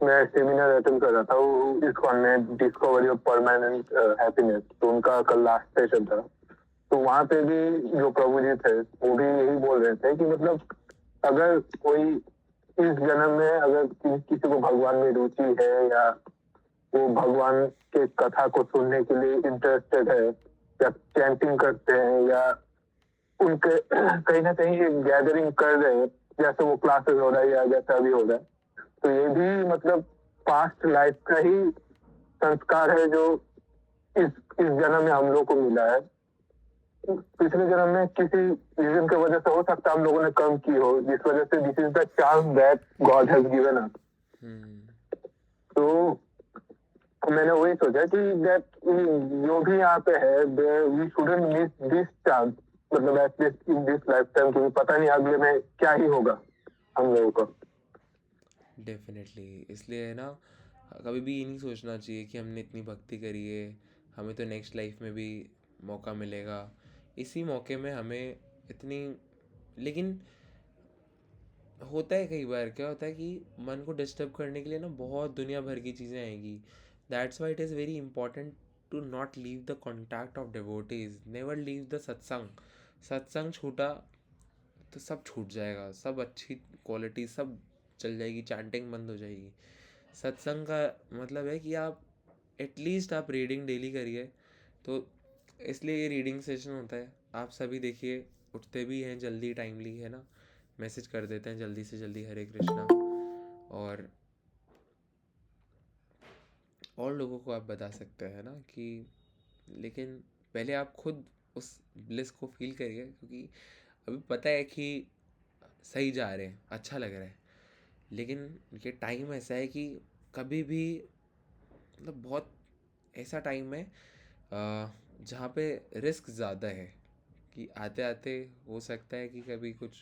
Speaker 2: मैं सेमिनार अटेंड कर रहा था, वो इस्कॉन में डिस्कवरी ऑफ परमानेंट हैप्पीनेस, तो उनका कल लास्ट सेशन था। तो वहां पे भी जो प्रभु जी थे वो भी यही बोल रहे थे कि मतलब अगर कोई इस जन्म में अगर किसी को भगवान में रुचि है, या वो भगवान के कथा को सुनने के लिए इंटरेस्टेड है, या चैंटिंग करते हैं, या उनके कहीं ना कहीं एक गैदरिंग कर रहे हैं, जैसे वो क्लासेस हो रहा है या जैसा भी हो रहा है, तो ये भी मतलब पास्ट लाइफ का ही संस्कार है जो इस जन्म में हम लोग को मिला है। पिछले जन्म में किसी रीजन की वजह से हो सकता है हम लोगों ने कम की हो, जिस वजह से this is the chance that God has given us. तो मैंने वही सोचा कि दैट जो भी यहाँ पे है, we shouldn't miss this chance, मतलब at least in this lifetime, क्योंकि पता नहीं अगले में क्या ही होगा हम लोगों को।
Speaker 1: डेफिनेटली, इसलिए है ना, कभी भी ये नहीं सोचना चाहिए कि हमने इतनी भक्ति करी है, हमें तो नेक्स्ट लाइफ में भी मौका मिलेगा। इसी मौके में हमें इतनी, लेकिन होता है कई बार, क्या होता है कि मन को डिस्टर्ब करने के लिए ना बहुत दुनिया भर की चीज़ें आएंगी। That's why it is very important to not leave the contact of devotees, never leave the satsang. Satsang छूटा तो सब छूट जाएगा, सब अच्छी क्वालिटी सब चल जाएगी, चैंटिंग बंद हो जाएगी। सत्संग का मतलब है कि आप एटलीस्ट आप रीडिंग डेली करिए। तो इसलिए ये रीडिंग सेशन होता है। आप सभी देखिए उठते भी हैं जल्दी, टाइमली, है ना, मैसेज कर देते हैं जल्दी से जल्दी हरे कृष्णा, और लोगों को आप बता सकते हैं ना कि, लेकिन पहले आप खुद उस ब्लिस को फील करिए, क्योंकि अभी पता है कि सही जा रहे हैं, अच्छा लग रहा है, लेकिन ये टाइम ऐसा है कि कभी भी, मतलब बहुत ऐसा टाइम है जहाँ पे रिस्क ज़्यादा है कि आते आते हो सकता है कि कभी कुछ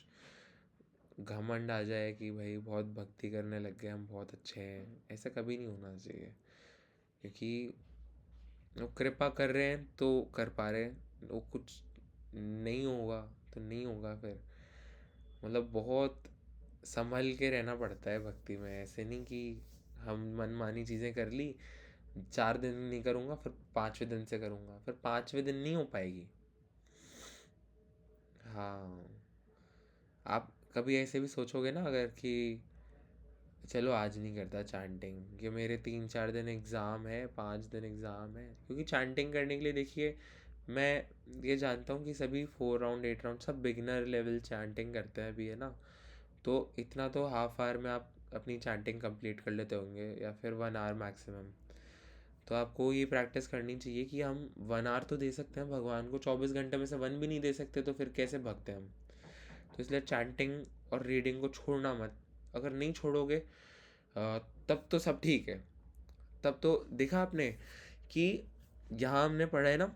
Speaker 1: घमंड आ जाए कि भाई बहुत भक्ति करने लग गए, हम बहुत अच्छे हैं। ऐसा कभी नहीं होना चाहिए, क्योंकि वो कृपा कर रहे हैं तो कर पा रहे हैं, वो कुछ नहीं होगा तो नहीं होगा। फिर मतलब बहुत संभल के रहना पड़ता है भक्ति में। ऐसे नहीं कि हम मनमानी चीज़ें कर ली, 4 दिन नहीं करूँगा फिर 5वें दिन से करूँगा, फिर 5वें दिन नहीं हो पाएगी। हाँ, आप कभी ऐसे भी सोचोगे ना अगर कि चलो आज नहीं करता चैंटिंग, कि मेरे 3-4 दिन एग्ज़ाम है, 5 दिन एग्ज़ाम है, क्योंकि चैंटिंग करने के लिए देखिए, मैं ये जानता हूँ कि सभी 4 राउंड 8 राउंड सब बिगिनर लेवल चैंटिंग करते हैं अभी, है ना। तो इतना तो हाफ आवर में आप अपनी चैंटिंग कंप्लीट कर लेते होंगे, या फिर 1 आवर मैक्सिमम। तो आपको ये प्रैक्टिस करनी चाहिए कि हम 1 आवर तो दे सकते हैं भगवान को, 24 घंटे में से 1 भी नहीं दे सकते तो फिर कैसे भगते हैं हम। तो इसलिए चैंटिंग और रीडिंग को छोड़ना मत। अगर नहीं छोड़ोगे तब तो सब ठीक है। तब तो देखा आपने कि यहाँ हमने पढ़ा है ना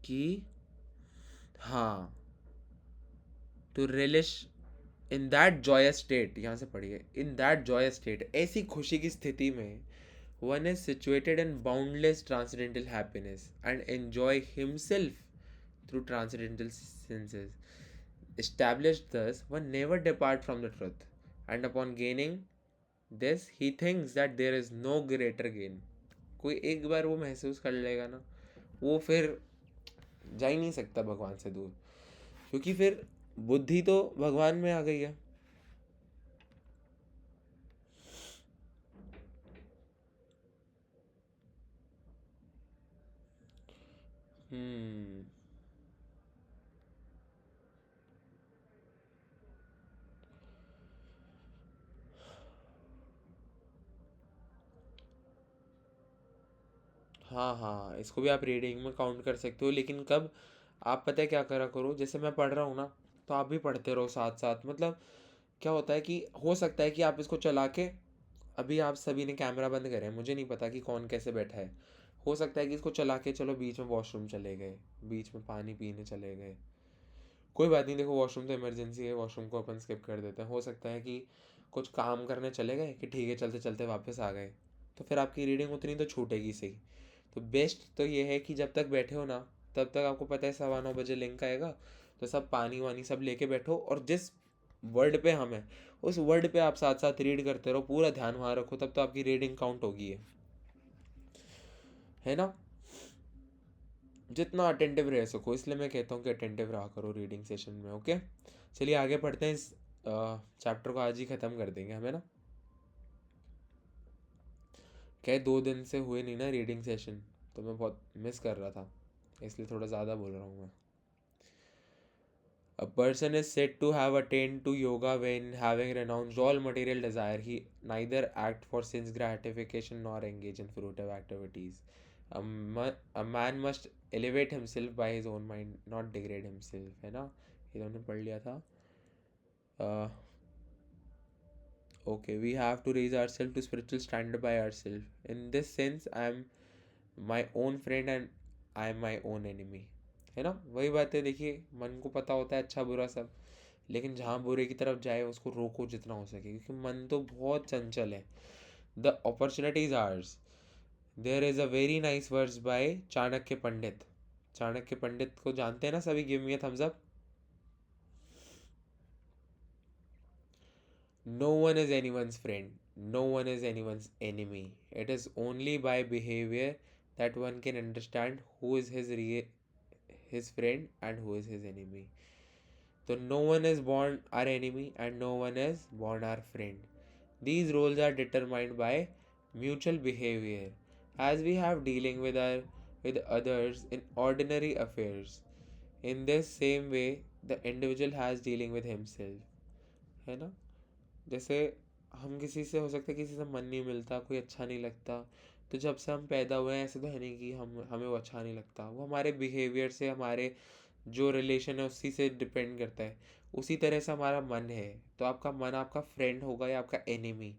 Speaker 1: कि हाँ, to relish in that joyous state, यहाँ से पढ़िए, इन दैट जॉयस स्टेट, ऐसी खुशी की स्थिति में one is situated in boundless transcendental happiness and enjoy himself through transcendental senses. Established thus, one never depart from the truth, and upon gaining this, he thinks that there is no greater gain. कोई एक बार वो महसूस कर लेगा ना, वो फिर जा ही नहीं सकता भगवान से दूर, क्योंकि फिर बुद्धि तो भगवान में आ गई है. हम्म. हाँ हाँ, इसको भी आप रीडिंग में काउंट कर सकते हो, लेकिन कब, आप पता है क्या करा करो, जैसे मैं पढ़ रहा हूँ ना, तो आप भी पढ़ते रहो साथ साथ. मतलब क्या होता है कि हो सकता है कि आप इसको चला के, अभी आप सभी ने कैमरा बंद करे हैं, मुझे नहीं पता कि कौन कैसे बैठा है, हो सकता है कि इसको चला के चलो बीच में वॉशरूम चले गए, बीच में पानी पीने चले गए, कोई बात नहीं, देखो वॉशरूम तो इमरजेंसी है, वॉशरूम को अपन स्किप कर देते हैं. हो सकता है कि कुछ काम करने चले गए कि ठीक है चलते चलते वापस आ गए, तो फिर आपकी रीडिंग उतनी तो छूटेगी सही. तो बेस्ट तो ये है कि जब तक बैठे हो ना, तब तक आपको पता है 9:15 लिंक आएगा, तो सब पानी वानी सब लेके बैठो, और जिस वर्ड पे हम हैं उस वर्ड पे आप साथ साथ रीड करते रहो, पूरा ध्यान वहाँ रखो, तब तो आपकी रीडिंग काउंट होगी है ना. जितना अटेंटिव रह सको, इसलिए मैं कहता हूँ कि अटेंटिव रहा करो रीडिंग सेशन में. ओके, चलिए आगे पढ़ते हैं. इस चैप्टर को आज ही ख़त्म कर देंगे हमें ना. क्या 2 दिन से हुए नहीं ना रीडिंग सेशन, तो मैं बहुत मिस कर रहा था, इसलिए थोड़ा ज़्यादा बोल रहा हूँ मैं. A person is said to have attained to yoga when, having renounced all material desire, he neither act for sense gratification nor engage in fruitive activities. A man must elevate himself by his own mind, not degrade himself. है ना, ये हमने पढ़ लिया था. uh, okay, we have to raise ourselves to spiritual standard by ourselves. In this sense, I am my own friend and I am my own enemy. है ना, वही बात है. देखिए, मन को पता होता है अच्छा बुरा सब, लेकिन जहाँ बुरे की तरफ जाए उसको रोको जितना हो सके, क्योंकि मन तो बहुत चंचल है. The opportunities ours. There is a very nice verse by Chanakya Pandit. Chanakya Pandit को जानते हैं ना सभी, give me a thumbs up. No one is anyone's friend, no one is anyone's enemy. It is only by behaviour that one can understand who is his friend and who is his enemy. So no one is born our enemy and no one is born our friend. These roles are determined by mutual behavior, as we have dealing with others in ordinary affairs. In this same way, the individual has dealing with himself. है ना, जैसे हम किसी से, हो सकता है किसी से मन नहीं मिलता, कोई अच्छा नहीं लगता, तो जब से हम पैदा हुए हैं ऐसे तो है नहीं कि हमें वो अच्छा नहीं लगता, वो हमारे बिहेवियर से, हमारे जो रिलेशन है उसी से डिपेंड करता है. उसी तरह से हमारा मन है, तो आपका मन आपका फ्रेंड होगा या आपका एनिमी,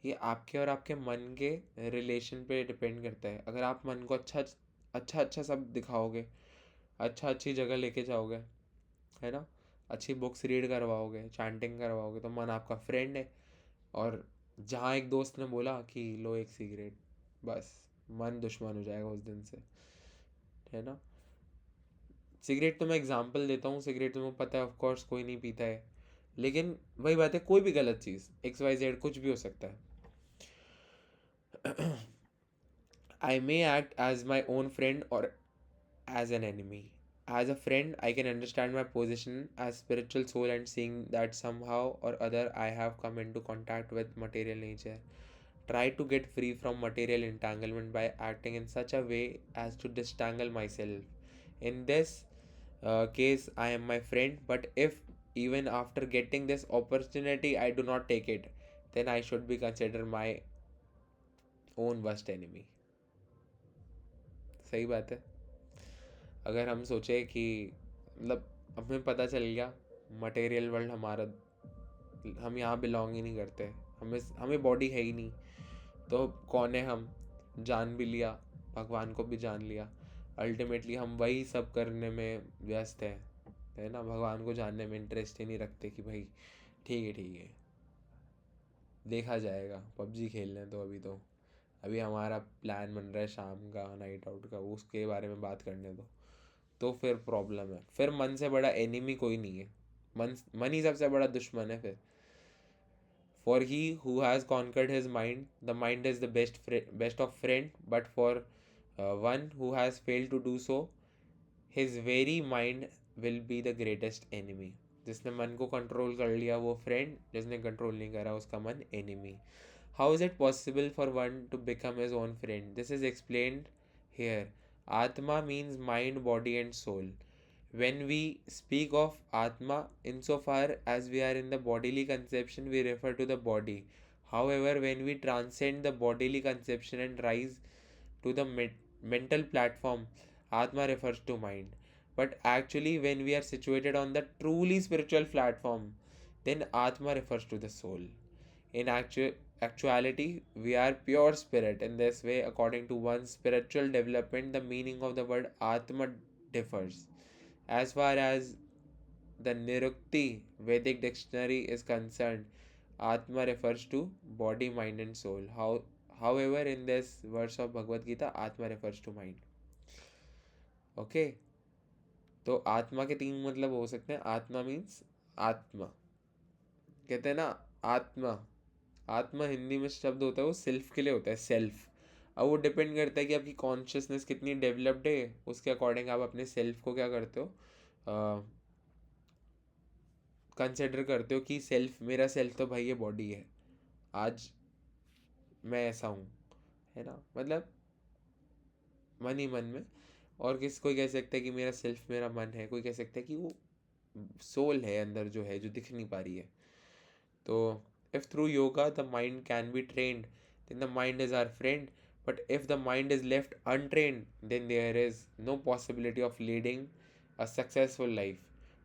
Speaker 1: ये आपके और आपके मन के रिलेशन पे डिपेंड करता है. अगर आप मन को अच्छा अच्छा अच्छा सब दिखाओगे, अच्छा अच्छी जगह लेके जाओगे, है ना, अच्छी बुक्स रीड करवाओगे, चैंटिंग करवाओगे, तो मन आपका फ्रेंड है. और जहाँ एक दोस्त ने बोला कि लो एक सिगरेट, बस मन दुश्मन हो जाएगा उस दिन से, है ना. सिगरेट तो मैं एग्जांपल देता हूँ, सिगरेट तो मुझे पता है ऑफ कोर्स कोई नहीं पीता है, लेकिन वही बात है, कोई भी गलत चीज़ XYZ कुछ भी हो सकता है. I may act as my own friend और as an enemy. As a friend, I can understand my position as spiritual soul and seeing that somehow or other I have come into contact with material nature. Try to get free from material entanglement by acting in such a way as to disentangle myself. In this case, I am my friend, but if even after getting this opportunity I do not take it, then I should be considered my own worst enemy. सही बात है. अगर हम सोचे कि मतलब हमें पता चल गया मटेरियल वर्ल्ड हमारा, हम यहाँ बिलोंग ही नहीं करते, हमें बॉडी है ही नहीं, तो कौन है हम, जान भी लिया, भगवान को भी जान लिया, अल्टीमेटली हम वही सब करने में व्यस्त हैं, है ना, भगवान को जानने में इंटरेस्ट ही नहीं रखते कि भाई ठीक है, देखा जाएगा, पबजी खेल लें तो अभी हमारा प्लान बन रहा है शाम का नाइट आउट का, उसके बारे में बात करने दो। तो फिर प्रॉब्लम है, फिर मन से बड़ा एनिमी कोई नहीं है, मन ही सबसे बड़ा दुश्मन है फिर। For he who has conquered his mind, the mind is the best of friend. But for one who has failed to do so, his very mind will be the greatest enemy. जिसने मन को control कर लिया वो friend, जिसने control नहीं करा उसका मन enemy. How is it possible for one to become his own friend? This is explained here. Atma means mind, body, and soul. When we speak of Atma, insofar as we are in the bodily conception, we refer to the body. However, when we transcend the bodily conception and rise to the mental platform, Atma refers to mind. But actually, when we are situated on the truly spiritual platform, then Atma refers to the soul. In actuality, we are pure spirit. In this way, according to one's spiritual development, the meaning of the word Atma differs. As far as the Nirukti Vedic dictionary is concerned, Atma refers to body, mind, and soul. However, in this verse of Bhagavad Gita, Atma refers to mind. Okay? तो आत्मा के तीन मतलब हो सकते हैं. आत्मा means आत्मा, कहते हैं ना आत्मा. आत्मा हिंदी में शब्द होता है वो सेल्फ के लिए होता है, सेल्फ. अब वो डिपेंड करता है कि आपकी कॉन्शियसनेस कितनी डेवलप्ड है, उसके अकॉर्डिंग आप अपने सेल्फ को क्या करते हो, कंसिडर करते हो कि सेल्फ, मेरा सेल्फ तो भाई ये बॉडी है, आज मैं ऐसा हूँ, है ना. मतलब मन ही मन में. और कोई कह सकता है कि मेरा सेल्फ मेरा मन है, कोई कह सकता है कि वो सोल है अंदर जो है, जो दिख नहीं पा रही है. तो if through yoga the mind can be trained, then the mind is our friend. But if the mind is left untrained, then there is no possibility of leading a successful life.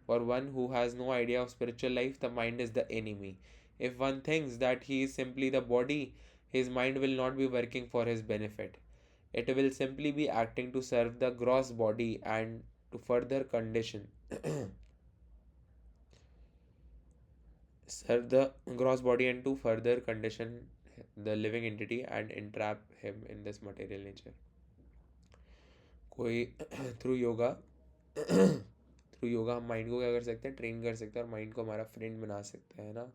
Speaker 1: For one who has no idea of spiritual life, the mind is the enemy. If one thinks that he is simply the body, his mind will not be working for his benefit. It will simply be acting to serve the gross body and to further condition serve the gross body and to further condition the living entity and entrap him in this material nature. कोई through yoga हम mind को क्या कर सकते हैं, train कर सकते हैं, और माइंड को हमारा फ्रेंड बना सकते हैं ना.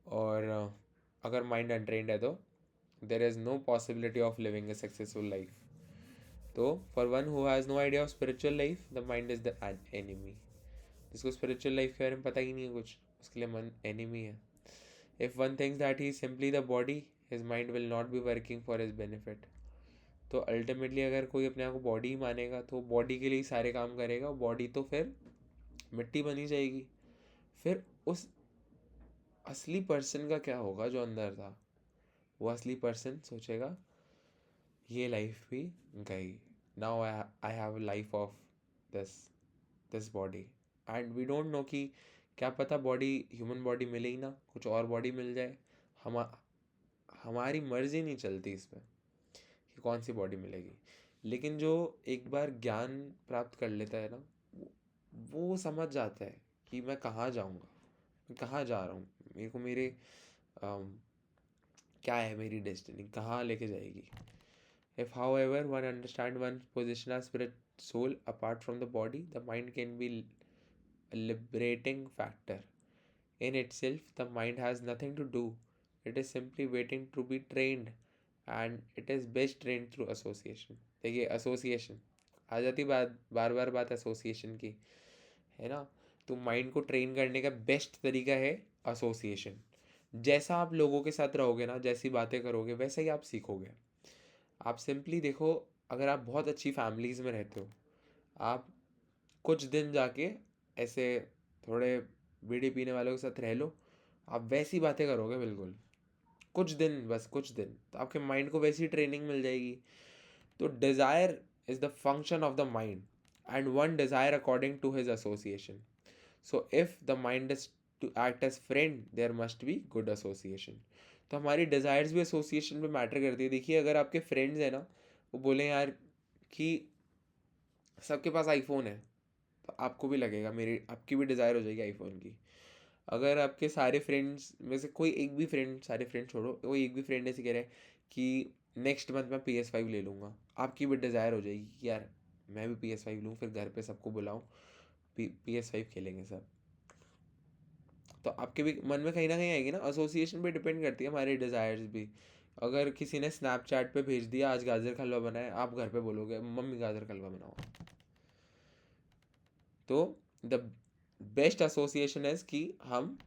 Speaker 1: और अगर माइंड अनट्रेंड है तो there is no possibility of living a successful life. तो for one who has no idea of spiritual life, the mind is the enemy. जिसको स्पिरिचुअल लाइफ के बारे में पता ही नहीं है कुछ, उसके लिए मन एनिमी है. If one thinks that he is simply the body, his mind will not be working for his benefit. तो अल्टीमेटली अगर कोई अपने आप को बॉडी ही मानेगा तो बॉडी के लिए ही सारे काम करेगा. बॉडी तो फिर मिट्टी बनी जाएगी. फिर उस असली पर्सन का क्या होगा जो अंदर था? वो असली पर्सन सोचेगा ये लाइफ भी गई, now I have life of this body. And we don't know कि क्या पता बॉडी, ह्यूमन बॉडी मिले ही ना, कुछ और बॉडी मिल जाए. हमारी मर्जी नहीं चलती इसमें कि कौन सी बॉडी मिलेगी. लेकिन जो एक बार ज्ञान प्राप्त कर लेता है ना, वो समझ जाता है कि मैं कहाँ जाऊँगा, मैं कहाँ जा रहा हूँ, मेरे को मेरे क्या है मेरी डेस्टिनी, कहाँ लेके जाएगी. If, however, one understand one's position as spirit soul apart from the body, the mind can be a liberating factor. In itself, the mind has nothing to do. It is simply waiting to be trained, and it is best trained through association. देखिए association आ जाती बार बात association की, है ना. तो mind को train करने का बेस्ट तरीका है एसोसिएशन. जैसा आप लोगों के साथ रहोगे ना, जैसी बातें करोगे, वैसा ही आप सीखोगे. आप सिंपली देखो, अगर आप बहुत अच्छी फैमिलीज़ में रहते हो, आप कुछ दिन जाके ऐसे थोड़े बीड़ी पीने वालों के साथ रह लो, आप वैसी बातें करोगे बिल्कुल. कुछ दिन, बस कुछ दिन, तो आपके माइंड को वैसी ट्रेनिंग मिल जाएगी. तो desire is the function of the mind and one desire according to his association. So if the mind is to act as friend, there must be good association. तो हमारी डिज़ायर्स भी association पे matter करती है. देखिए अगर आपके friends हैं ना, वो बोले यार कि सबके पास आईफोन है, तो आपको भी लगेगा, मेरी आपकी भी डिज़ायर हो जाएगी आईफोन की. अगर आपके सारे फ्रेंड्स में से कोई एक भी फ्रेंड, सारे फ्रेंड छोड़ो, कोई एक भी फ्रेंड ऐसे कह रहा है कि नेक्स्ट मंथ मैं PS5 ले लूँगा, आपकी भी डिज़ायर हो जाएगी कि यार मैं भी PS5 लूँ, फिर घर पे सबको बुलाऊँ, PS5 खेलेंगे सब। तो आपके भी मन में कहीं ना कहीं आएगी ना, एसोसिएशन पे डिपेंड करती है हमारे डिज़ायर्स भी। अगर किसी ने स्नैपचैट पे भेज दिया आज गाजर का हलवा बनाए, आप घर पे बोलोगे मम्मी गाजर का हलवा बनाओ। तो द बेस्ट एसोसिएशन है कि हम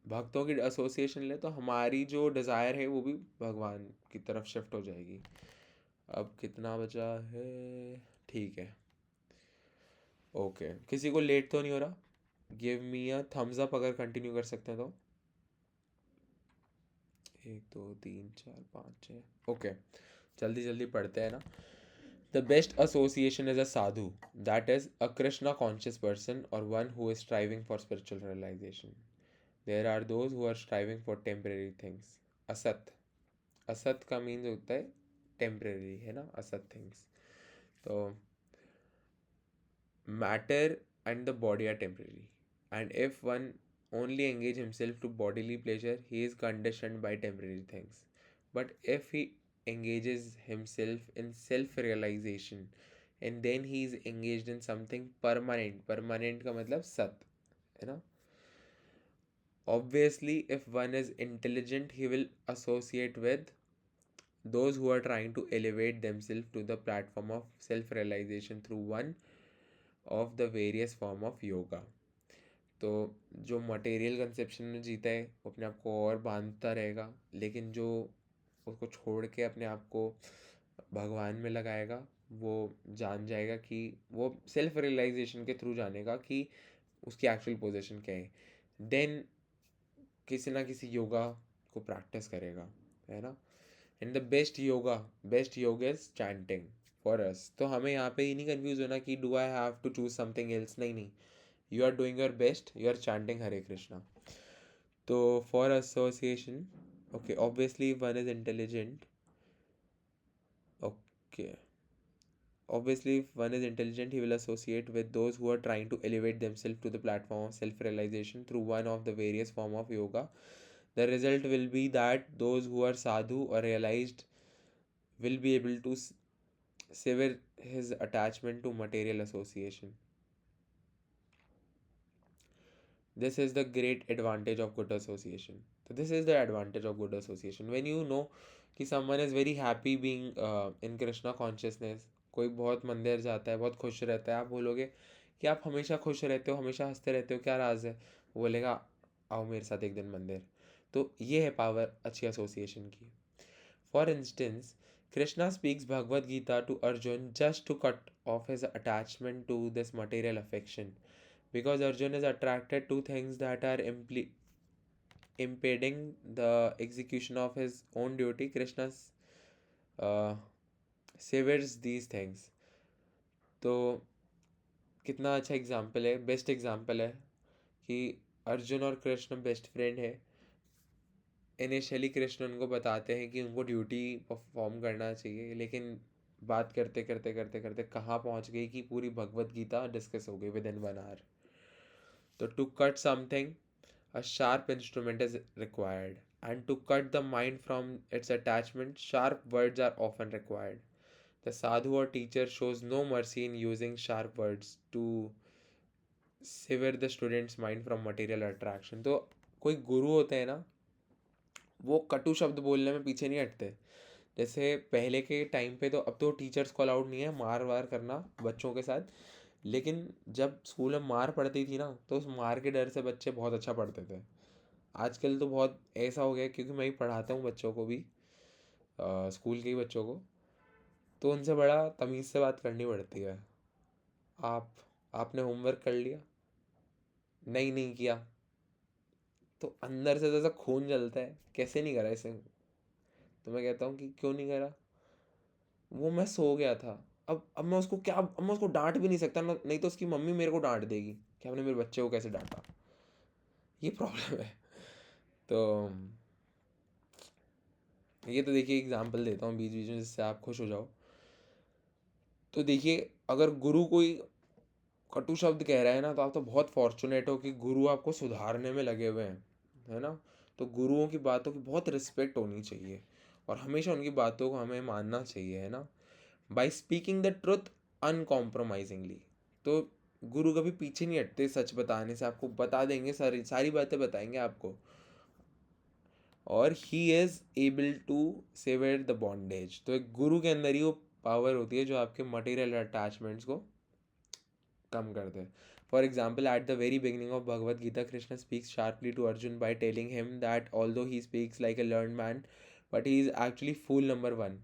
Speaker 1: भक्तों की एसोसिएशन ले, तो हमारी जो डिज़ायर है वो भी भगवान की तरफ शिफ्ट हो जाएगी। अब कितना बचा है? ठीक है, ओके। किसी को लेट तो नहीं हो रहा? Give me a thumbs up अगर कंटिन्यू कर सकते हैं तो। 1 2 3 4 5 6, ओके। जल्दी जल्दी पढ़ते हैं ना। The best association is a sadhu, that is a Krishna conscious person और one who is striving for spiritual realisation. There are those who are striving for temporary things. असत, असत का मीन्स होता है टेम्परेरी, है ना, असत थिंग्स। तो matter and the body are temporary, and if one only engage himself to bodily pleasure, he is conditioned by temporary things. But if he engages himself in self realization, and then he is engaged in something permanent, permanent का मतलब सत, है ना। Obviously if one is intelligent, he will associate with those who are trying to elevate themselves to the platform of self realization through one of the various form of yoga. तो जो material conception में जीता है वो अपने आप को और बांधता रहेगा, लेकिन जो उसको छोड़ के अपने आप को भगवान में लगाएगा वो जान जाएगा कि वो सेल्फ रियलाइजेशन के थ्रू जानेगा कि उसकी एक्चुअल पोजीशन क्या है। देन किसी ना किसी योगा को प्रैक्टिस करेगा, है ना। And the best yoga is chanting for us. तो हमें यहाँ पे ही नहीं कंफ्यूज होना कि do I have to choose something else, नहीं नहीं, you are doing your best, you are chanting Hare Krishna. So for association, okay, obviously if one is intelligent, okay, obviously if one is intelligent, he will associate with those who are trying to elevate themselves to the platform of self-realization through one of the various form of yoga. The result will be that those who are sadhu or realized will be able to sever his attachment to material association. This is the great advantage of good association. So this is the advantage of good association. When you know कि someone is very happy being in Krishna consciousness, कोई बहुत मंदिर जाता है, बहुत खुश रहता है, आप बोलोगे कि आप हमेशा खुश रहते हो, हमेशा हंसते रहते हो, क्या राज है? वो बोलेगा आओ मेरे साथ एक दिन मंदिर। तो ये है पावर अच्छी एसोसिएशन की। For instance, Krishna speaks Bhagavad Gita to Arjun just to cut off his attachment to this material affection, because Arjun is attracted to things that are impeding the execution of his own duty. Krishna uh, severs these things. तो कितना अच्छा example है, best example है कि अर्जुन और Krishna best friend है। Initially Krishna उनको बताते हैं कि उनको ड्यूटी परफॉर्म करना चाहिए, लेकिन बात करते करते करते करते कहाँ पहुँच गई कि पूरी भगवत गीता डिस्कस हो गई विद इन 1 hour। तो to cut something a sharp instrument is required, and to cut the mind from its attachment, sharp words are often required. The sadhu or teacher shows no mercy in using sharp words to sever the student's mind from material attraction. तो कोई गुरु होते हैं ना, वो कटु शब्द बोलने में पीछे नहीं हटते। जैसे पहले के टाइम पे, तो अब तो टीचर्स को अलाउड नहीं है मार वार करना बच्चों के साथ, लेकिन जब स्कूल में मार पड़ती थी ना, तो उस मार के डर से बच्चे बहुत अच्छा पढ़ते थे। आजकल तो बहुत ऐसा हो गया, क्योंकि मैं ही पढ़ाता हूँ बच्चों को भी, स्कूल के ही बच्चों को, तो उनसे बड़ा तमीज़ से बात करनी पड़ती है। आप आपने होमवर्क कर लिया? नहीं नहीं किया, तो अंदर से जैसा खून जलता है, कैसे नहीं करा इसे। तो मैं कहता हूँ कि क्यों नहीं करा? वो मैं सो गया था। अब मैं उसको क्या, अब मैं उसको डांट भी नहीं सकता ना, नहीं तो उसकी मम्मी मेरे को डांट देगी कि आपने मेरे बच्चे को कैसे डांटा। ये प्रॉब्लम है। तो ये तो देखिए एग्जाम्पल देता हूँ बीच बीच में, जिससे आप खुश हो जाओ। तो देखिए, अगर गुरु कोई कटु शब्द कह रहा है ना, तो आप तो बहुत फॉर्चुनेट हो कि गुरु आपको सुधारने में लगे हुए हैं, है ना। तो गुरुओं की बातों की बहुत रिस्पेक्ट होनी चाहिए और हमेशा उनकी बातों को हमें मानना चाहिए, है ना। By speaking the truth uncompromisingly. तो गुरु कभी पीछे नहीं हटते सच बताने से, आपको बता देंगे, सारी सारी बातें बताएंगे आपको। और he is able to sever the bondage. तो एक गुरु के अंदर ही वो पावर होती है जो आपके मटेरियल अटैचमेंट्स को कम कर दे। For example, at the very beginning of Bhagavad Gita, Krishna speaks sharply to Arjun by telling him that although he speaks like a learned man, but he is actually fool number one.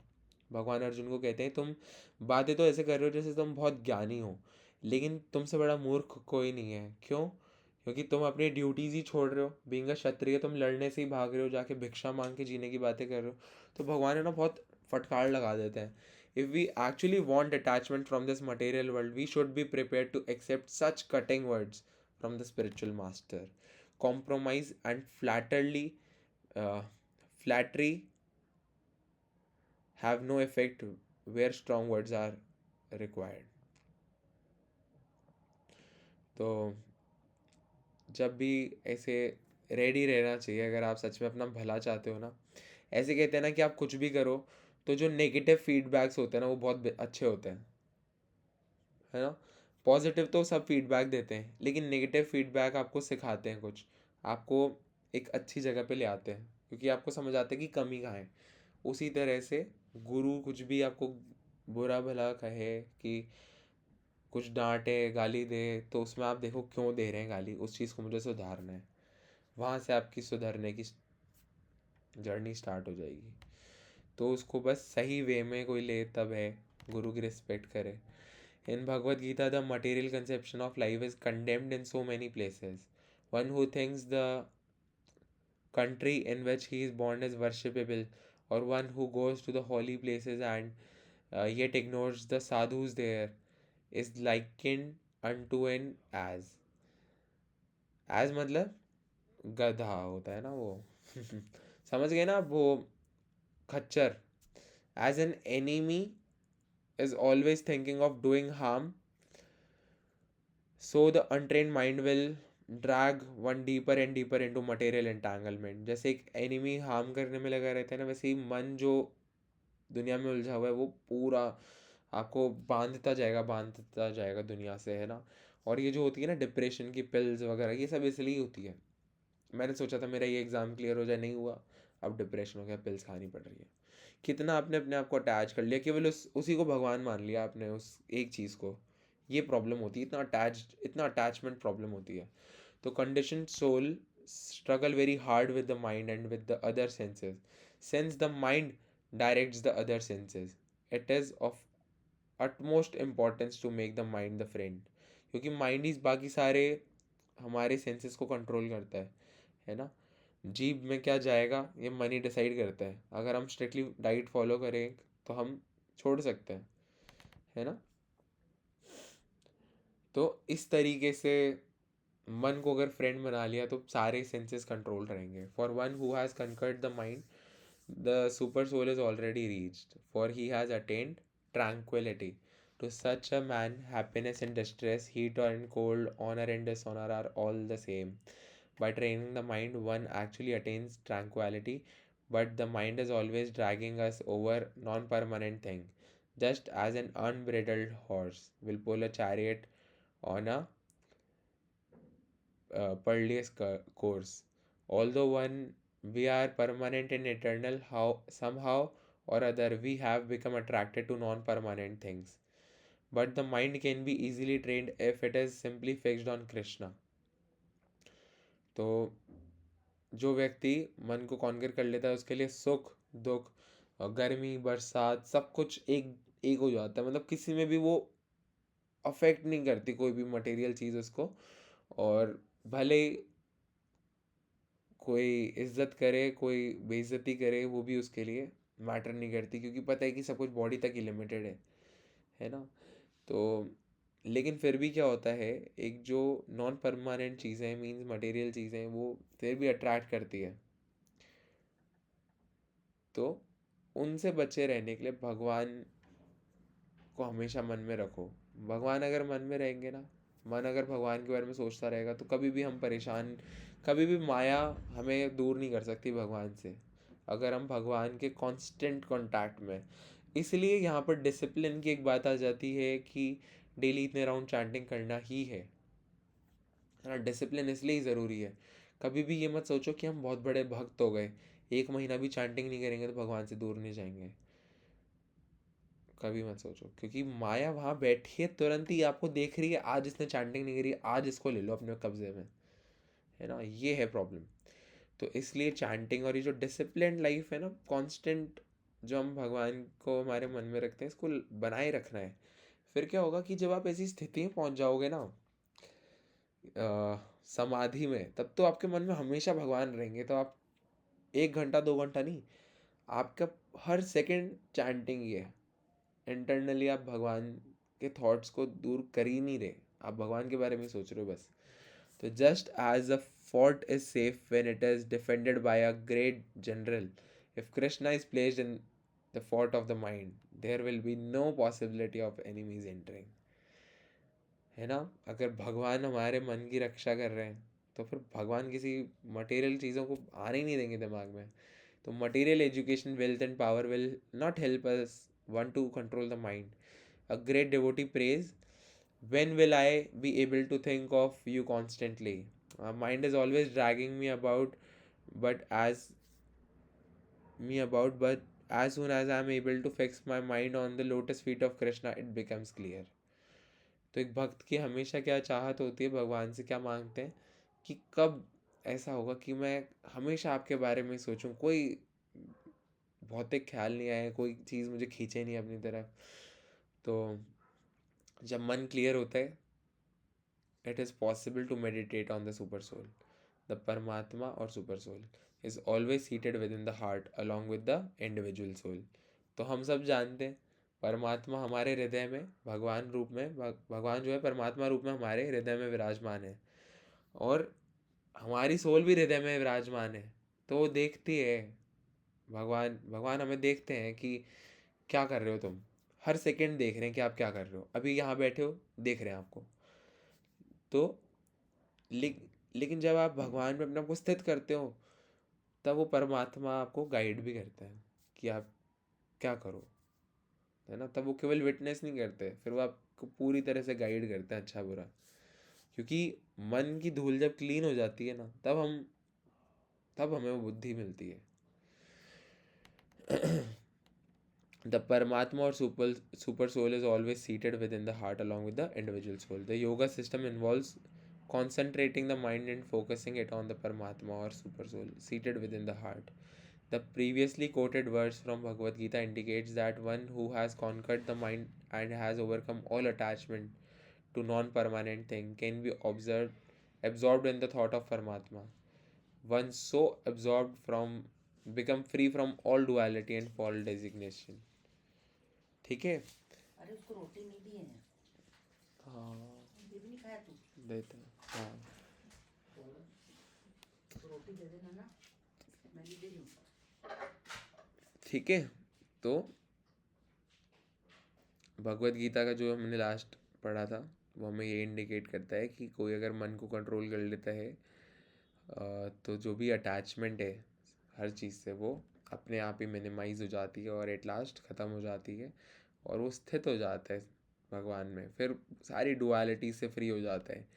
Speaker 1: भगवान अर्जुन को कहते हैं, तुम बातें तो ऐसे कर रहे हो जैसे तुम बहुत ज्ञानी हो, लेकिन तुमसे बड़ा मूर्ख कोई नहीं है। क्यों? क्योंकि तुम अपनी ड्यूटीज़ ही छोड़ रहे हो। बीइंग अ क्षत्रिय तुम लड़ने से ही भाग रहे हो, जाके भिक्षा मांग के जीने की बातें कर रहे हो। तो भगवान है ना बहुत फटकार लगा देते हैं। If we actually want attachment from this material world, we should be prepared to accept such cutting words from the spiritual master. Compromise and flattery have no effect where strong words are required. तो जब भी ऐसे ready रहना चाहिए, अगर आप सच में अपना भला चाहते हो ना। ऐसे कहते हैं ना कि आप कुछ भी करो, तो जो नेगेटिव फीडबैक्स होते हैं ना वो बहुत अच्छे होते हैं, है ना। पॉजिटिव तो सब फीडबैक देते हैं, लेकिन नेगेटिव फीडबैक आपको सिखाते हैं कुछ, आपको एक अच्छी जगह पे ले आते हैं, क्योंकि आपको समझ आता है कि कमी कहाँ है। उसी तरह से गुरु कुछ भी आपको बुरा भला कहे, कि कुछ डांटे गाली दे, तो उसमें आप देखो क्यों दे रहे हैं गाली, उस चीज़ को मुझे सुधारना है। वहाँ से आपकी सुधरने की जर्नी स्टार्ट हो जाएगी। तो उसको बस सही वे में कोई ले तब है, गुरु की रिस्पेक्ट करे। In Bhagavad Gita, the material conception of life is condemned in so many places. One who thinks the country in which he is born is worshipable, or one who goes to the holy places and yet ignores the sadhus there, is likened unto an as. As मतलब गधा होता है ना वो समझ गए ना आप, वो खच्चर। As an enemy is always thinking of doing harm, so the untrained mind will drag one deeper and deeper into material entanglement. जैसे एक एनिमी हार्म करने में लगा रहता है ना, वैसे ही मन जो दुनिया में उलझा हुआ है वो पूरा आपको बांधता जाएगा दुनिया से, है ना। और ये जो होती है ना डिप्रेशन की पिल्स वगैरह, ये सब इसलिए होती है। मैंने सोचा था मेरा ये एग्ज़ाम क्लियर हो जाए, नहीं हुआ, अब डिप्रेशन हो गया, पिल्स खानी पड़ रही है। कितना आपने अपने आप को अटैच कर लिया, केवल उसी को भगवान मान लिया आपने, उस एक चीज़ को। ये प्रॉब्लम होती है, इतना अटैचमेंट प्रॉब्लम होती है। तो condition soul struggle very hard with the mind and with the other senses, since the mind directs the other senses. It is of utmost importance to make the mind the friend, क्योंकि mind ही बाकी सारे हमारे senses को control करता है ना। जीभ में क्या जाएगा ये मन ही डिसाइड करता है। अगर हम स्ट्रिक्टली डाइट फॉलो करें तो हम छोड़ सकते हैं, है ना। तो इस तरीके से मन को अगर फ्रेंड बना लिया तो सारे सेंसेस कंट्रोल रहेंगे। For one who has conquered the mind, the super soul is already reached, for he has attained tranquility. To such a man, happiness and distress, heat and cold, honor and dishonor are all the same. By training the mind, one actually attains tranquility, but the mind is always dragging us over non-permanent thing. Just as an unbridled horse will pull a chariot on a perilous course. Although one we are permanent and eternal, how somehow or other we have become attracted to non-permanent things. But the mind can be easily trained if it is simply fixed on Krishna. तो जो व्यक्ति मन को conquer कर लेता है उसके लिए सुख दुख और गर्मी बरसात सब कुछ एक एक हो जाता है। मतलब किसी में भी वो अफेक्ट नहीं करती कोई भी मटेरियल चीज़ उसको। और भले कोई इज्जत करे कोई बेइज्जती करे, वो भी उसके लिए मैटर नहीं करती, क्योंकि पता है कि सब कुछ बॉडी तक ही लिमिटेड है ना। तो लेकिन फिर भी क्या होता है, एक जो नॉन परमानेंट चीज़ें मीन्स मटेरियल चीज़ें वो फिर भी अट्रैक्ट करती है। तो उनसे बचे रहने के लिए भगवान को हमेशा मन में रखो। भगवान अगर मन में रहेंगे ना मन अगर भगवान के बारे में सोचता रहेगा तो कभी भी हम परेशान, कभी भी माया हमें दूर नहीं कर सकती भगवान से, अगर हम भगवान के कांस्टेंट कांटेक्ट में। इसलिए यहाँ पर डिसिप्लिन की एक बात आ जाती है कि डेली इतने राउंड चैंटिंग करना ही है ना। डिसिप्लिन इसलिए ही ज़रूरी है। कभी भी ये मत सोचो कि हम बहुत बड़े भक्त हो गए, 1 महीना भी चैंटिंग नहीं करेंगे तो भगवान से दूर नहीं जाएंगे, कभी मत सोचो। क्योंकि माया वहाँ बैठी है, तुरंत ही आपको देख रही है, आज इसने चैंटिंग नहीं करी, आज इसको ले लो अपने कब्जे में, है ना। ये है प्रॉब्लम। तो इसलिए चैंटिंग और ये जो डिसिप्लिन लाइफ है ना, कांस्टेंट, जो हम भगवान को हमारे मन में रखते हैं, इसको बनाए रखना है। फिर क्या होगा कि जब आप ऐसी स्थिति में पहुंच जाओगे ना, समाधि में, तब तो आपके मन में हमेशा भगवान रहेंगे। तो आप 1 घंटा 2 घंटा नहीं, आपका हर सेकंड चैंटिंग ही है। इंटरनली आप भगवान के थॉट्स को दूर कर ही नहीं रहे, आप भगवान के बारे में सोच रहे हो बस। तो just as a fort is safe when it is defended by a great general, if Krishna is placed in the fort of the mind, there will be no possibility of enemies entering, है ना। अगर भगवान हमारे मन की रक्षा कर रहे हैं तो फिर भगवान किसी मटेरियल चीज़ों को आने ही नहीं देंगे दिमाग में। तो material education, wealth and power will not help us one two control the mind. A great devotee praise, when will I be able to think of you constantly? Mind is always dragging me about, but as soon as I am able to fix my mind on the lotus feet of Krishna, it becomes clear. तो एक भक्त की हमेशा क्या चाहत होती है, भगवान से क्या मांगते हैं कि कब ऐसा होगा कि मैं हमेशा आपके बारे में सोचूं, कोई भौतिक ख्याल नहीं आए, कोई चीज़ मुझे खींचे नहीं अपनी तरफ। तो जब मन क्लियर होता है, it is possible to meditate on the super soul. The Paramatma or super soul is always seated within the heart along with the individual soul. तो हम सब जानते हैं परमात्मा हमारे हृदय में भगवान रूप में, भगवान जो है परमात्मा रूप में हमारे हृदय में विराजमान है, और हमारी सोल भी हृदय में विराजमान है। तो वो देखती है, भगवान भगवान हमें देखते हैं कि क्या कर रहे हो तुम, हर सेकंड देख रहे हैं कि आप क्या कर रहे हो, अभी यहाँ बैठे हो देख रहे हैं आपको। तो लेकिन जब आप भगवान में अपने आप को स्थित करते हो, तब वो परमात्मा आपको गाइड भी करता है कि आप क्या करो, है ना। तब वो केवल विटनेस नहीं करते, फिर वो आपको पूरी तरह से गाइड करते हैं, अच्छा बुरा। क्योंकि मन की धूल जब क्लीन हो जाती है ना, तब हमें वो बुद्धि मिलती है। The Paramatma or super soul is always seated within the heart along with the individual soul. The yoga system involves concentrating the mind and focusing it on the Paramatma or super soul seated within the heart. The previously quoted verse from Bhagavad Gita indicates that one who has conquered the mind and has overcome all attachment to non-permanent thing can be absorbed in the thought of Paramatma. One so absorbed from become free from all duality and false designation. ठीक है।
Speaker 3: अरे उसको रोटी नहीं दी है।
Speaker 1: हाँ
Speaker 3: ये भी नहीं खाया तू?
Speaker 1: देते हैं, हाँ
Speaker 3: तो रोटी दे देना ना, मैं नहीं दे रही हूँ।
Speaker 1: ठीक है। तो भगवत गीता का जो हमने लास्ट पढ़ा था, वो हमें ये इंडिकेट करता है कि कोई अगर मन को कंट्रोल कर लेता है, तो जो भी अटैचमेंट है हर चीज़ से, वो अपने आप ही मिनिमाइज हो जाती है और एट लास्ट ख़त्म हो जाती है, और वो स्थित हो जाता है भगवान में। फिर सारी डुअलिटी से फ्री हो जाता है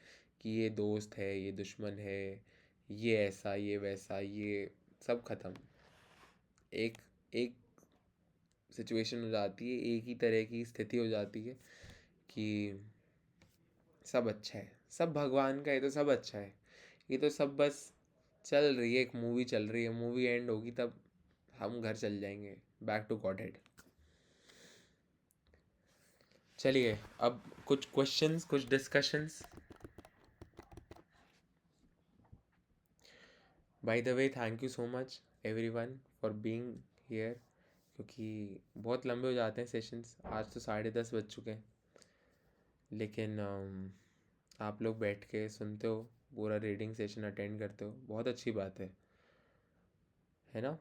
Speaker 1: कि ये दोस्त है, ये दुश्मन है, ये ऐसा, ये वैसा, ये सब ख़त्म। एक एक सिचुएशन हो जाती है, एक ही तरह की स्थिति हो जाती है कि सब अच्छा है, सब भगवान का है, तो सब अच्छा है। ये तो सब बस चल रही है, एक मूवी चल रही है, मूवी एंड होगी तब हम घर चल जाएंगे, बैक टू गॉड हेड। चलिए अब कुछ क्वेश्चंस, कुछ discussions. By the way thank you so much everyone for being here, क्योंकि बहुत लंबे हो जाते हैं सेशंस। आज तो 10:30 बज चुके हैं, लेकिन आप लोग बैठ के सुनते हो, पूरा रीडिंग सेशन अटेंड करते हो, बहुत अच्छी बात है ना।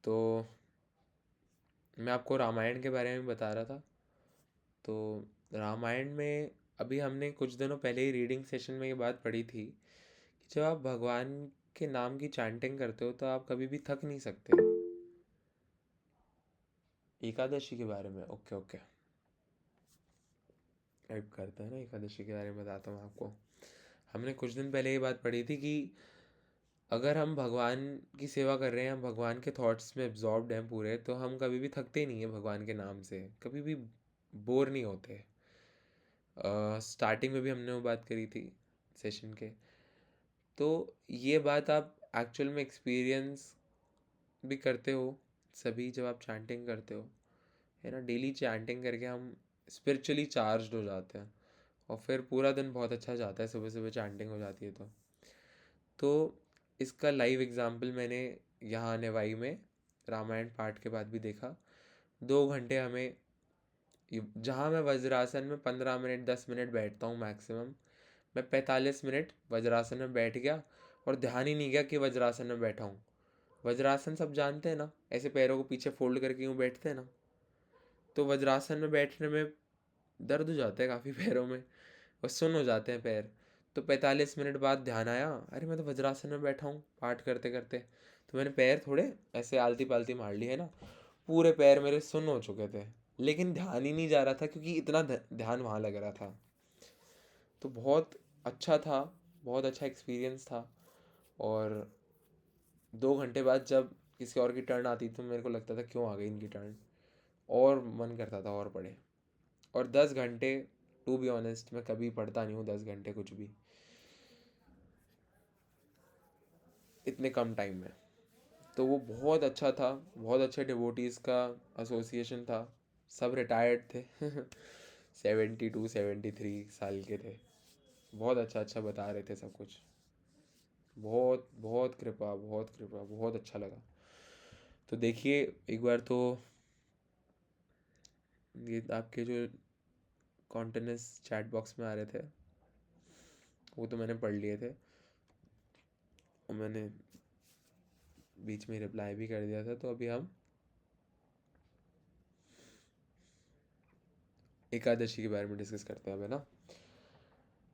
Speaker 1: तो मैं आपको रामायण के बारे में बता रहा था। तो रामायण में अभी हमने कुछ दिनों पहले ही रीडिंग सेशन में ये बात पढ़ी थी कि जब आप भगवान के नाम की चैंटिंग करते हो तो आप कभी भी थक नहीं सकते। एकादशी के बारे में, ओके ओके, टाइप करते हैं ना, एकादशी के बारे में बताता हूँ आपको। हमने कुछ दिन पहले ये बात पढ़ी थी कि अगर हम भगवान की सेवा कर रहे हैं, हम भगवान के थॉट्स में एब्जॉर्ब्ड हैं पूरे, तो हम कभी भी थकते नहीं हैं भगवान के नाम से, कभी भी बोर नहीं होते। स्टार्टिंग में भी हमने वो बात करी थी सेशन के। तो ये बात आप एक्चुअल में एक्सपीरियंस भी करते हो सभी, जब आप चैंटिंग करते हो, है ना, डेली चैंटिंग करके हम स्पिरिचुअली चार्ज्ड हो जाते हैं और फिर पूरा दिन बहुत अच्छा जाता है, सुबह सुबह चैंटिंग हो जाती है तो इसका लाइव एग्जाम्पल मैंने यहाँ नेवाई में रामायण पाठ के बाद भी देखा। 2 घंटे हमें, जहाँ मैं वज्रासन में 15 मिनट 10 मिनट बैठता हूँ मैक्सिमम, मैं 45 मिनट वज्रासन में बैठ गया और ध्यान ही नहीं गया कि वज्रासन में बैठा हूँ। वज्रासन सब जानते हैं ना, ऐसे पैरों को पीछे फोल्ड करके यूँ बैठते हैं ना, तो वज्रासन में बैठने में दर्द हो जाता है काफ़ी पैरों में और सुन्न हो जाते हैं पैर। तो 45 मिनट बाद ध्यान आया, अरे मैं तो वज्रासन में बैठा हूँ पाठ करते करते। तो मैंने पैर थोड़े ऐसे आलती पालती मार ली, है ना, पूरे पैर मेरे सुन्न हो चुके थे, लेकिन ध्यान ही नहीं जा रहा था क्योंकि इतना ध्यान वहाँ लग रहा था। तो बहुत अच्छा था, बहुत अच्छा एक्सपीरियंस था। और 2 घंटे बाद जब किसी और की टर्न आती तो मेरे को लगता था क्यों आ गई इनकी टर्न, और मन करता था और पढ़े। और 10 घंटे, टू बी ऑनेस्ट, मैं कभी पढ़ता नहीं हूँ 10 घंटे कुछ भी इतने कम टाइम में। तो वो बहुत अच्छा था, बहुत अच्छे डिवोटीज़ का एसोसिएशन था, सब रिटायर्ड थे 72 73 साल के थे, बहुत अच्छा अच्छा बता रहे थे सब कुछ, बहुत बहुत कृपा, बहुत कृपा, बहुत अच्छा लगा। तो देखिए एक बार तो ये आपके जो कॉन्टिन्यूस चैट बॉक्स में आ रहे थे वो तो मैंने पढ़ लिए थे और मैंने बीच में रिप्लाई भी कर दिया था। तो अभी हम एकादशी के बारे में डिस्कस करते हैं अब, है ना।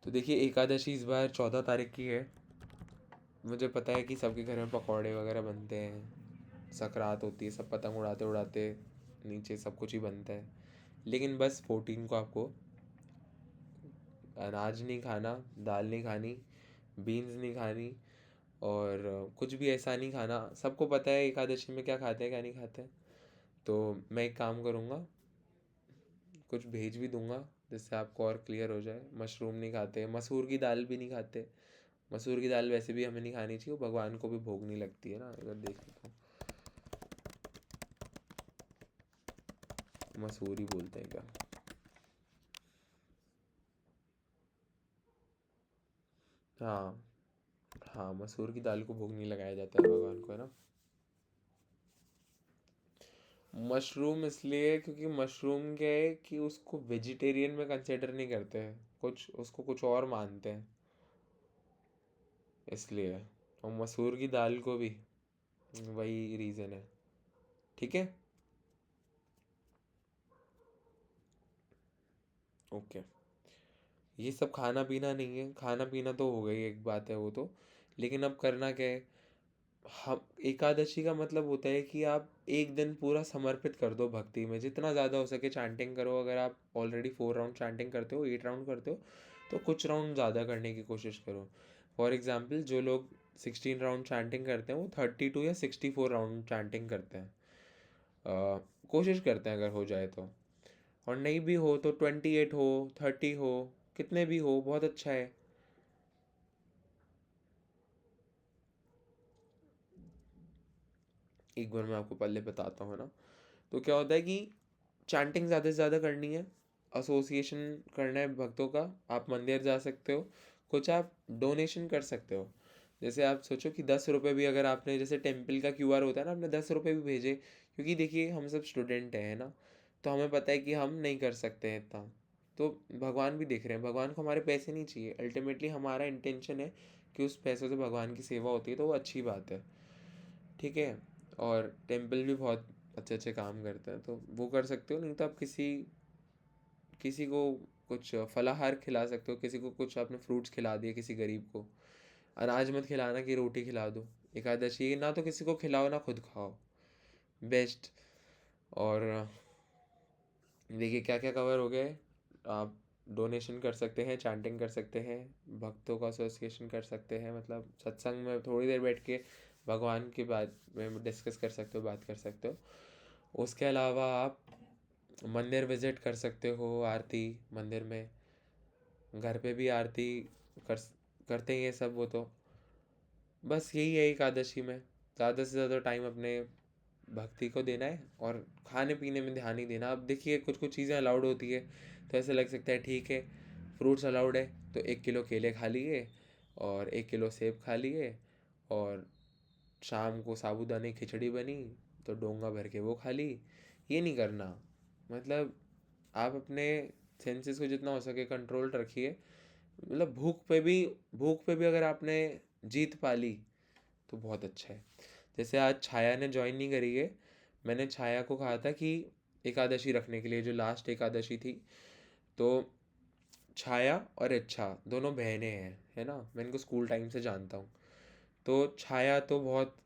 Speaker 1: तो देखिए एकादशी इस बार 14 तारीख की है। मुझे पता है कि सबके घर में पकौड़े वगैरह बनते हैं, सकरात होती है, सब पतंग उड़ाते उड़ाते नीचे सब कुछ ही बनता है, लेकिन बस 14 को आपको अनाज नहीं खाना, दाल नहीं खानी, बीन्स नहीं खानी, और कुछ भी ऐसा नहीं खाना। सबको पता है एकादशी में क्या खाते हैं क्या नहीं खाते हैं। तो मैं एक काम करूँगा, कुछ भेज भी दूंगा जिससे आपको और क्लियर हो जाए। मशरूम नहीं खाते, मसूर की दाल भी नहीं खाते। मसूर की दाल वैसे भी हमें नहीं खानी चाहिए, वो भगवान को भी भोग नहीं लगती है ना। अगर देख लेते हो, मसूर ही बोलते हैं क्या, हाँ हाँ, मसूर की दाल को भोग नहीं लगाया जाता है भगवान को, है ना। मशरूम इसलिए क्योंकि मशरूम क्या है कि उसको वेजिटेरियन में कंसिडर नहीं करते हैं, कुछ उसको कुछ और मानते हैं इसलिए। और मसूर की दाल को भी वही रीज़न है, ठीक है, ओके। ये सब खाना पीना नहीं है, खाना पीना तो हो गई एक बात है वो तो, लेकिन अब करना क्या है। हम, एकादशी का मतलब होता है कि आप एक दिन पूरा समर्पित कर दो भक्ति में, जितना ज़्यादा हो सके चैंटिंग करो। अगर आप ऑलरेडी 4 राउंड चैंटिंग करते हो, 8 राउंड करते हो, तो कुछ राउंड ज़्यादा करने की कोशिश करो। फॉर एग्ज़ाम्पल जो लोग 16 राउंड चैंटिंग करते हैं वो 32 या 64 राउंड चैंटिंग करते हैं। कोशिश करते हैं अगर हो जाए तो, और नहीं भी हो तो 28 हो, 30 हो, कितने भी हो, बहुत अच्छा है। एक बार मैं आपको पहले बताता हूँ ना। तो क्या होता है कि चैंटिंग ज़्यादा से ज़्यादा करनी है, एसोसिएशन करना है भक्तों का। आप मंदिर जा सकते हो, कुछ आप डोनेशन कर सकते हो। जैसे आप सोचो कि 10 रुपये भी अगर आपने, जैसे टेम्पल का क्यूआर होता है ना, आपने 10 रुपये भी भेजे, क्योंकि देखिए हम सब स्टूडेंट हैं, है ना, तो हमें पता है कि हम नहीं कर सकते हैं इतना। तो भगवान भी देख रहे हैं, भगवान को हमारे पैसे नहीं चाहिए, अल्टीमेटली हमारा इंटेंशन है कि उस पैसों से भगवान की सेवा होती है, तो वो अच्छी बात है, ठीक है। और टेम्पल भी बहुत अच्छे अच्छे काम करते हैं, तो वो कर सकते हो। नहीं तो आप किसी किसी को कुछ फलाहार खिला सकते हो, किसी को कुछ आपने फ्रूट्स खिला दिए, किसी गरीब को। अनाज मत खिलाना कि रोटी खिला दो। एकादशी ना तो किसी को खिलाओ ना खुद खाओ, बेस्ट। और देखिए क्या क्या कवर हो गए। आप डोनेशन कर सकते हैं, चैंटिंग कर सकते हैं, भक्तों का एसोसिएशन कर सकते हैं, मतलब सत्संग में थोड़ी देर बैठ के भगवान की बात में डिस्कस कर सकते हो, बात कर सकते हो। उसके अलावा आप मंदिर विजिट कर सकते हो, आरती मंदिर में, घर पे भी आरती कर करते ही हैं सब वो तो। बस यही है एकादशी में, ज़्यादा से ज़्यादा टाइम अपने भक्ति को देना है और खाने पीने में ध्यान नहीं देना। अब देखिए कुछ कुछ चीज़ें अलाउड होती है तो ऐसे लग सकता है ठीक है, फ्रूट्स अलाउड है तो 1 किलो केले खा लिए और 1 किलो सेब खा लिए, और शाम को साबूदाने की खिचड़ी बनी तो डोंगा भर के वो खा ली। ये नहीं करना। मतलब आप अपने सेंसेस को जितना हो सके कंट्रोल रखिए। मतलब भूख पे भी अगर आपने जीत पा ली तो बहुत अच्छा है। जैसे आज छाया ने ज्वाइन नहीं करी है, मैंने छाया को कहा था कि एकादशी रखने के लिए, जो लास्ट एकादशी थी, तो छाया और इच्छा दोनों बहनें हैं, है ना, मैं इनको स्कूल टाइम से जानता हूँ। तो छाया तो बहुत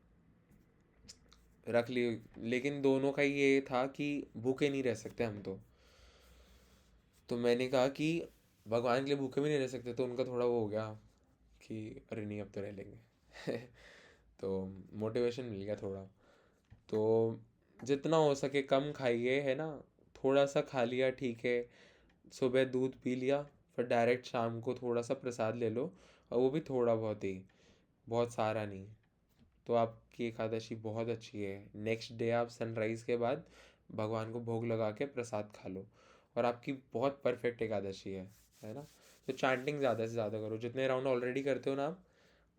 Speaker 1: रख ली, लेकिन दोनों का ये था कि भूखे नहीं रह सकते हम तो मैंने कहा कि भगवान के लिए भूखे भी नहीं रह सकते, तो उनका थोड़ा वो हो गया कि अरे नहीं अब तो रह लेंगे। तो मोटिवेशन मिल गया थोड़ा। तो जितना हो सके कम खाइए, है ना, थोड़ा सा खा लिया ठीक है। सुबह दूध पी लिया, फिर डायरेक्ट शाम को थोड़ा सा प्रसाद ले लो, और वो भी थोड़ा बहुत ही, बहुत सारा नहीं। तो आपकी एकादशी बहुत अच्छी है। नेक्स्ट डे आप सनराइज़ के बाद भगवान को भोग लगा के प्रसाद खा लो, और आपकी बहुत परफेक्ट एकादशी है ना। तो चैंटिंग ज़्यादा से ज़्यादा करो, जितने राउंड ऑलरेडी करते हो ना आप,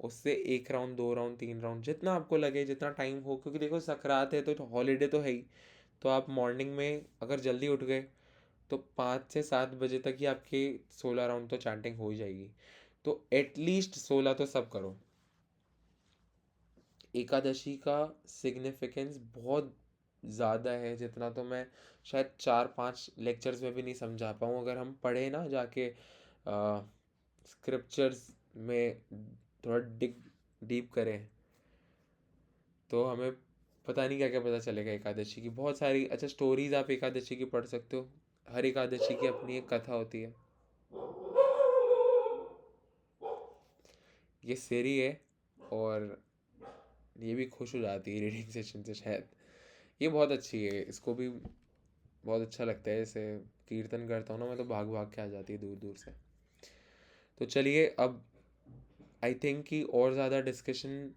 Speaker 1: उससे 1 राउंड 2 राउंड 3 राउंड जितना आपको लगे, जितना टाइम हो, क्योंकि देखो सकरात है तो हॉलीडे तो है ही। तो आप मॉर्निंग में अगर जल्दी उठ गए तो 5 से 7 बजे तक ही आपके 16 राउंड तो चैंटिंग हो ही जाएगी। तो एटलीस्ट 16 तो सब करो। एकादशी का सिग्निफिकेंस बहुत ज़्यादा है, जितना तो मैं शायद 4-5 लेक्चर्स में भी नहीं समझा पाऊँ। अगर हम पढ़े ना जाके स्क्रिप्चर्स में, थोड़ा डीप करें, तो हमें पता नहीं क्या क्या पता चलेगा एकादशी की। बहुत सारी अच्छा स्टोरीज आप एकादशी की पढ़ सकते हो। हर एकादशी की अपनी एक कथा होती है। ये सेरी है, और ये भी खुश हो जाती है रीडिंग सेशन से शायद। ये बहुत अच्छी है, इसको भी बहुत अच्छा लगता है। जैसे कीर्तन करता हूँ ना मैं, तो भाग भाग के आ जाती है दूर दूर से। तो चलिए अब आई थिंक कि और ज़्यादा डिस्कशन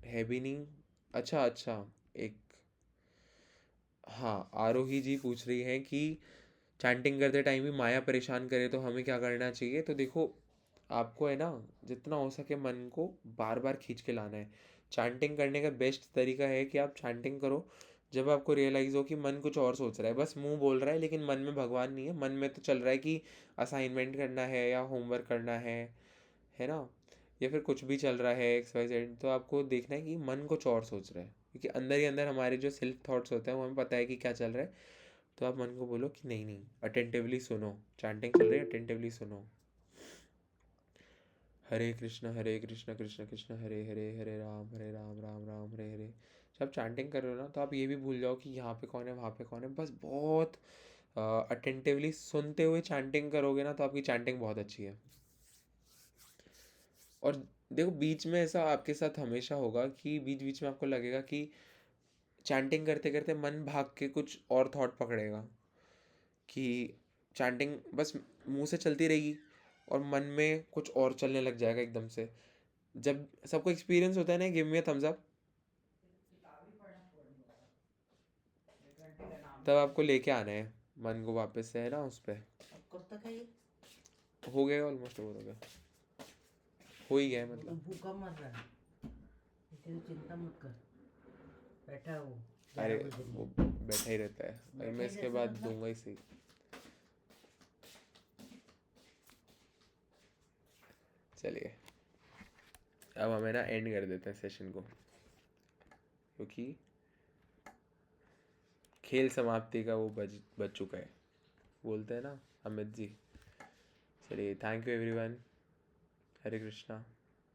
Speaker 1: है भी नहीं। अच्छा अच्छा, एक, हाँ, आरोही जी पूछ रही हैं कि चैंटिंग करते टाइम भी माया परेशान करे तो हमें क्या करना चाहिए। तो देखो, आपको है ना, जितना हो सके मन को बार बार खींच के लाना है। चैंटिंग करने का बेस्ट तरीका है कि आप चैंटिंग करो जब आपको रियलाइज़ हो कि मन कुछ और सोच रहा है, बस मुंह बोल रहा है लेकिन मन में भगवान नहीं है। मन में तो चल रहा है कि असाइनमेंट करना है या होमवर्क करना है ना, या फिर कुछ भी चल रहा है XYZ। तो आपको देखना है कि मन कुछ और सोच रहा है, क्योंकि अंदर ही अंदर हमारे जो सेल्फ थॉट्स होते हैं वो हमें पता है कि क्या चल रहा है। तो आप मन को बोलो कि नहीं नहीं, अटेंटिवली सुनो, चैंटिंग चल रही है, अटेंटिवली सुनो। हरे कृष्ण कृष्ण कृष्ण हरे हरे, हरे राम राम राम हरे हरे। जब आप चैंटिंग कर रहे हो ना, तो आप ये भी भूल जाओ कि यहाँ पे कौन है वहाँ पे कौन है। बस बहुत अटेंटिवली सुनते हुए चैंटिंग करोगे ना, तो आपकी चैंटिंग बहुत अच्छी है। और देखो, बीच में ऐसा आपके साथ हमेशा होगा कि बीच बीच में आपको लगेगा कि चैंटिंग करते करते मन भाग के कुछ और थॉट पकड़ेगा, कि चैंटिंग बस मुंह से चलती रहेगी और मन में कुछ और चलने लग जाएगा एकदम से। जब सबको एक्सपीरियंस होता है ना, give me a thumbs up, तब आपको लेके आना है मन को वापस से, है ना, उस पर।
Speaker 3: अब कब तक है ये?
Speaker 1: हो गया ऑलमोस्ट, हो गया, हो ही गया है
Speaker 3: वो तो
Speaker 1: मतलब।
Speaker 3: भूखा मर रहा है, इसलिए चिंता मत कर, बैठा है वो
Speaker 1: अरे
Speaker 3: 11 बजे
Speaker 1: वो
Speaker 3: में।
Speaker 1: बैठा ही रहता है, अरे
Speaker 3: बैठा
Speaker 1: मैं
Speaker 3: ही
Speaker 1: इसके
Speaker 3: रहता
Speaker 1: बाद
Speaker 3: मतलब?
Speaker 1: दूंगा ही सही। चलिए अब हमें ना एंड कर देते हैं सेशन को, क्योंकि खेल समाप्ति का वो बज चुका है। बोलते हैं ना अमित जी। चलिए, thank you everyone. Hare Krishna.